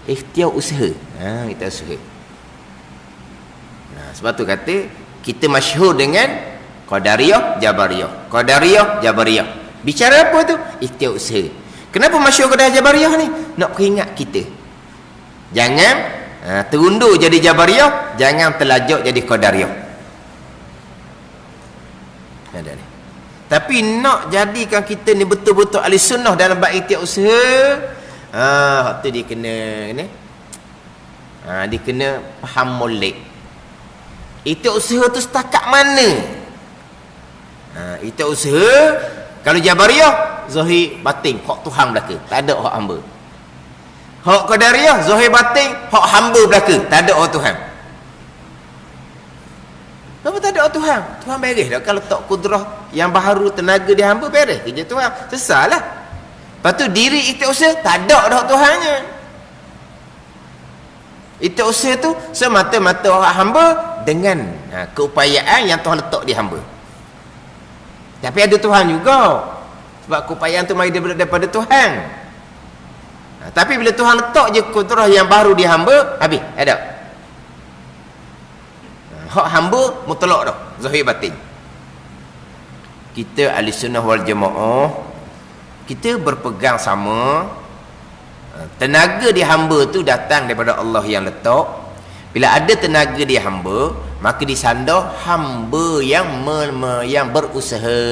ikhtiar usaha. Kita usaha. Sebab tu kata kita masyhur dengan Qadariyah, Jabariyah. Bicara apa tu? Ikhtiar usaha. Kenapa masyhur Qadariyah, Jabariyah ni? Nak peringat kita jangan terundur jadi Jabariyah, jangan terlajak jadi Qadariyah. Ada ni. Tapi nak jadikan kita ni betul-betul ahli sunnah dalam bab ikhtiar usaha, tu dia kena ni. Dia kena faham molek. Ikhtiar usaha tu setakat mana? Ikhtiar usaha kalau Jabariyah zahir batin, hak Tuhan belaka, tak ada hak hamba. Hak Qadariyah zahir batin, hak hamba belaka, tak ada hak Tuhan. Kenapa tak ada Tuhan? Tuhan beres dah. Kalau tak kudrah yang baharu tenaga di hamba, beres kerja Tuhan. Selesailah. Lepas tu diri ikhtiar usaha tak ada dah Tuhannya. Ikhtiar usaha tu semata-mata orang hamba dengan keupayaan yang Tuhan letak di hamba. Tapi ada Tuhan juga. Sebab keupayaan tu mari daripada Tuhan. Tapi bila Tuhan letak je kudrah yang baru di hamba, habis, ada. Hak hamba mutlak dah, zahir batin. Kita ahli sunnah wal jamaah, kita berpegang sama tenaga di hamba tu datang daripada Allah yang letak. Bila ada tenaga di hamba, maka disandar hamba yang berusaha.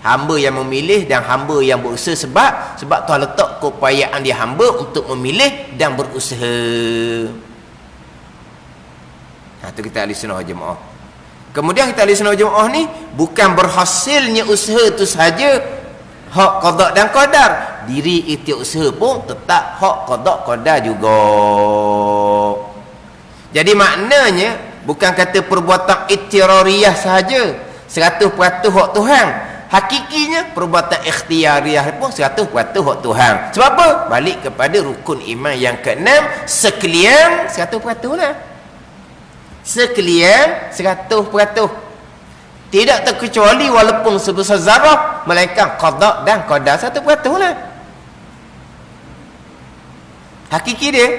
Hamba yang memilih dan hamba yang berusaha. Sebab Tuhan letak keupayaan dia hamba untuk memilih dan berusaha. Itu kita ahli sunnah wal jamaah. Kemudian kita ahli sunnah wal jamaah ni bukan berhasilnya usaha tu sahaja hak qada dan qadar. Diri ikhtiar usaha pun tetap hak qada qadar juga. Jadi maknanya bukan kata perbuatan iktirariyah sahaja 100% hak Tuhan. Hakikinya perbuatan ikhtiariyah pun 100% hak Tuhan. Sebab apa? Balik kepada rukun iman yang ke-6, sekalian 100% lah. Sekalian 100%. Tidak terkecuali walaupun sebesar zarah, melainkan qada dan qadar 1% lah. Hakiki dia.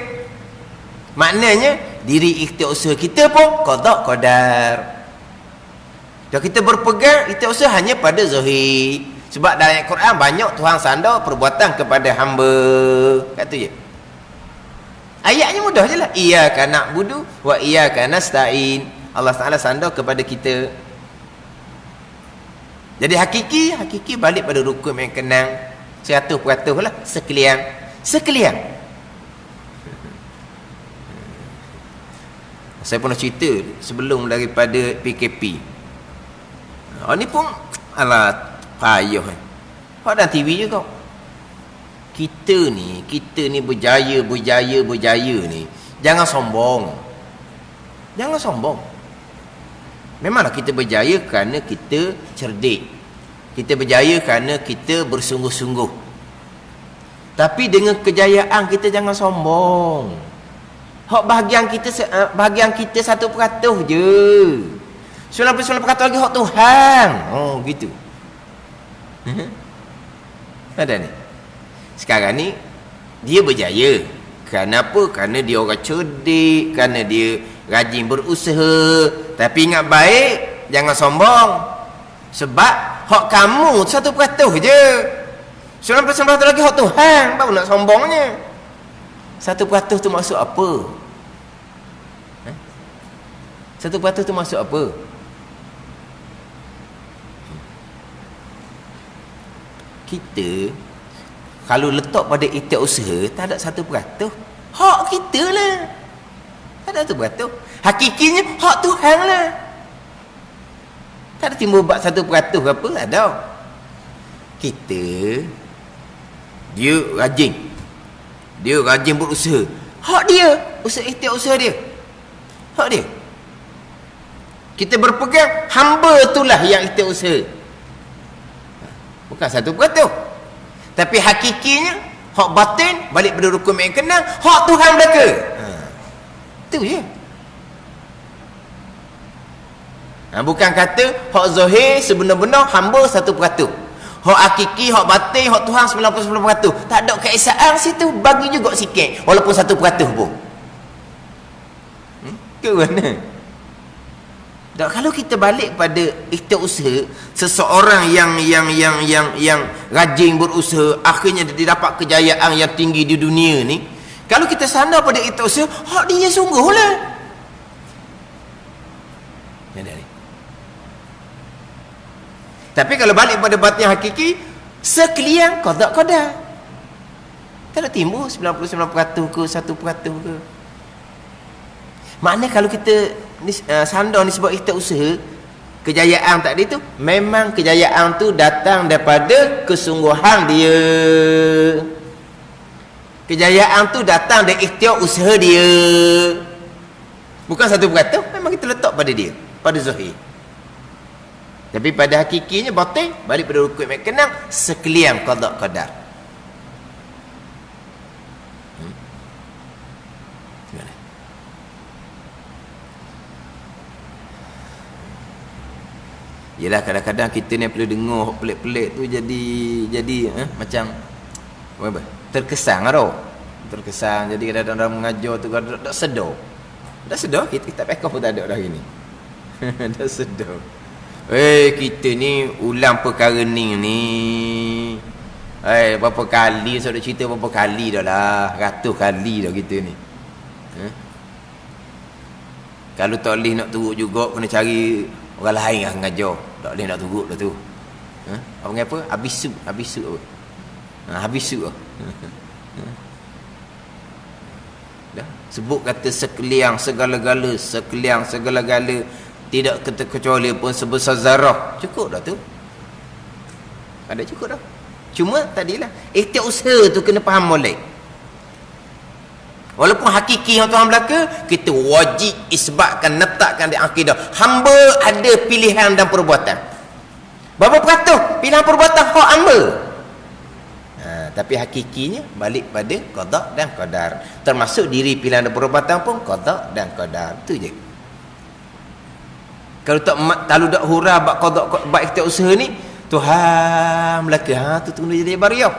Maknanya diri ikhtiar usaha kita pun qada qadar. Dan kita berpegang ikhtiar usaha hanya pada zahir. Sebab dalam Al-Quran banyak Tuhan sandar perbuatan kepada hamba. Kata je. Ayatnya mudah je lah. Iyyaka na'budu wa iyyaka nasta'in. Allah Ta'ala sandar kepada kita. Jadi hakiki balik pada rukun yang kenang 100% lah. Sekalian. Saya pernah cerita sebelum daripada PKP. Ni pun alah payah. Hak dan TV juga. Kita ni berjaya ni. Jangan sombong. Memanglah kita berjaya kerana kita cerdik. Kita berjaya kerana kita bersungguh-sungguh. Tapi dengan kejayaan kita jangan sombong. Hak bahagian kita 1% je. 99% lagi hak Tuhan. Oh, gitu. Ada ni. Sekarang ni dia berjaya. Kerana apa? Kerana dia orang cerdik, kerana dia rajin berusaha. Tapi ingat baik, jangan sombong. Sebab hak kamu 1% je. 99% lagi hak Tuhan. Baru nak sombongnya. 1% tu maksud apa? 1% tu maksud apa? Kita kalau letak pada ikhtiar usaha tak ada 1%. Hak kita lah. Tak ada 1%. Hakikinya hak Tuhan lah. Tak ada timbul buat 1% apa, tak ada. Kita dia rajin berusaha. Hak dia, usaha ikhtiar usaha dia. Hak dia. Kita berpegang hamba itulah yang ikhtiar usaha. Bukan 1%. Tapi hakikinya hak batin balik pada rukun yang kenal, hak Tuhan mereka. Itu je. Bukan kata hak zahir sebenar-benar hamba 1%. Hak hakiki, hak batin, hak Tuhan 99%. Tak ada keesaan situ, bagi juga sikit walaupun 1% pun. Ke mana? Dan kalau kita balik pada ikhtiar usaha, seseorang yang rajin berusaha akhirnya dia dapat kejayaan yang tinggi di dunia ni, kalau kita sandar pada ikhtiar usaha, hak dia sungguhlah. Tapi kalau balik pada batin hakiki, sekalian qada qadar. Tak ada timbul 99% ke 1% ke. Maknanya kalau kita sandar ni sebab ikhtiar usaha, kejayaan tadi tu memang kejayaan tu datang daripada kesungguhan dia. Kejayaan tu datang dari ikhtiar usaha dia. Bukan 1%, memang kita letak pada dia, pada zahir. Tapi pada hakikinya batin balik pada rukun yang kenang, sekalian qada qadar. Yelah, kadang-kadang kita ni perlu dengar pelik-pelik tu jadi macam apa? Terkesan tau. Terkesan. Jadi kadang-kadang orang mengajar tu tak sedar. Tak sedar kita pekah pun tak ada dah ini. Tak sedar. Kita ni ulang perkara ni. Berapa kali saya dah cerita, berapa kali dah lah. 100 kali dah kita ni. Kalau tak boleh nak turut juga, kena cari orang lain yang mengajar. Tak boleh nak turut lah tu. Apa panggil apa? Habisu apa? Habisu. Dah sebut kata sekaliang segala-gala, tidak kecuali pun sebesar zarah. Cukup dah tu. Ada cukup dah. Cuma tadilah ikhtiar usaha tu kena faham molek. Walaupun hakiki yang Tuhan belaka, kita wajib isbatkan, letakkan di akidah. Hamba ada pilihan dan perbuatan. Berapa peratus pilihan perbuatan hak hamba? Tapi hakikinya balik pada qada dan qadar. Termasuk diri pilihan dan perbuatan pun qada dan qadar. Itu je. Kalau tak dak hurah bab qada bab ikhtiar usaha ni, Tuhan belaka, tu tunggu jadi bariyah.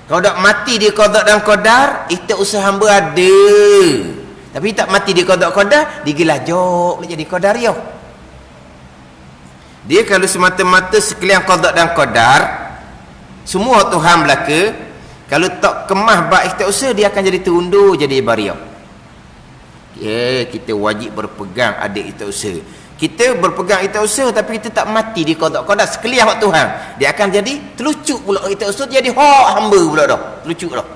Kalau tak mati dia qada dan qadar, ikhtiar usaha hamba ada. Tapi tak mati dia qada qadar, digelah jok jadi qadariyah. Dia kalau semata-mata sekalian qada dan qadar, semua Tuhan belaka, kalau tak kemah bab ikhtiar usaha, dia akan jadi terundur jadi bariyah. Kita wajib berpegang ada ikhtiar usaha. Kita berpegang ikhtiar usaha tapi kita tak mati di qada sekalian hak Tuhan, dia akan jadi terlucuk pula ikhtiar usaha, jadi hak hamba pula dah, terlucuk dah.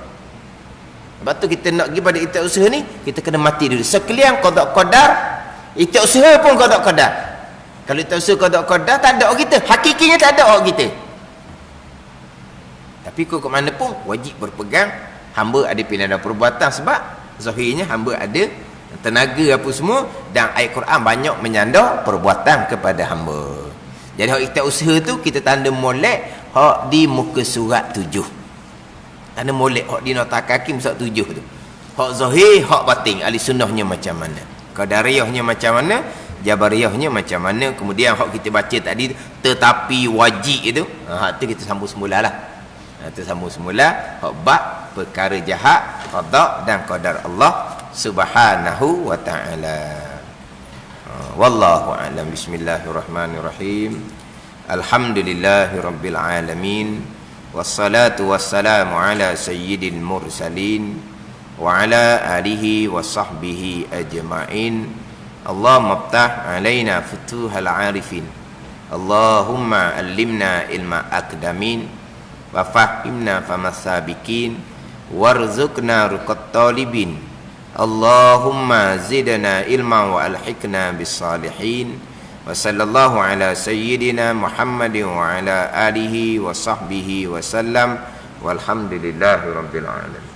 Sebab tu kita nak pergi pada ikhtiar usaha ni, kita kena mati dulu sekalian qada qadar. Ikhtiar usaha pun qada qadar. Kalau ikhtiar usaha qada qadar, tak ada hak kita, hakikinya tak ada hak kita. Tapi ke mana pun wajib berpegang, hamba ada pilihan dan perbuatan, sebab zahirnya hamba ada tenaga apa semua, dan ayat Quran banyak menyanda perbuatan kepada hamba. Jadi hak ikhtiar usaha tu kita tanda molek hak di muka surat 7. Tanda molek hak di nota kaki surat 7 tu. Hak zahir, hak batin, ahli sunnahnya macam mana, qadariyahnya macam mana, jabariyahnya macam mana. Kemudian hak kita baca tadi tetapi wajib itu, hak tu kita sambung semula lah. Kita sambung semula hak bab perkara jahat, qada dan qadar Allah Subhanahu wa ta'ala. Wallahu a'lam. Bismillahirrahmanirrahim. Alhamdulillahirabbil alamin. Wassalatu wassalamu ala sayyidil mursalin wa ala alihi wa sahbihi ajma'in. Allahumma iftah alaina futuhal arifin. Allahumma allimna ilma akdamin wa fahimna famasabikin warzuqna ruqat talibin. Allahumma zidna ilma wa alhiqna bis salihin. Wa sallallahu ala sayyidina Muhammadin wa ala alihi wa sahbihi wa sallam. Walhamdulillahi rabbil alamin.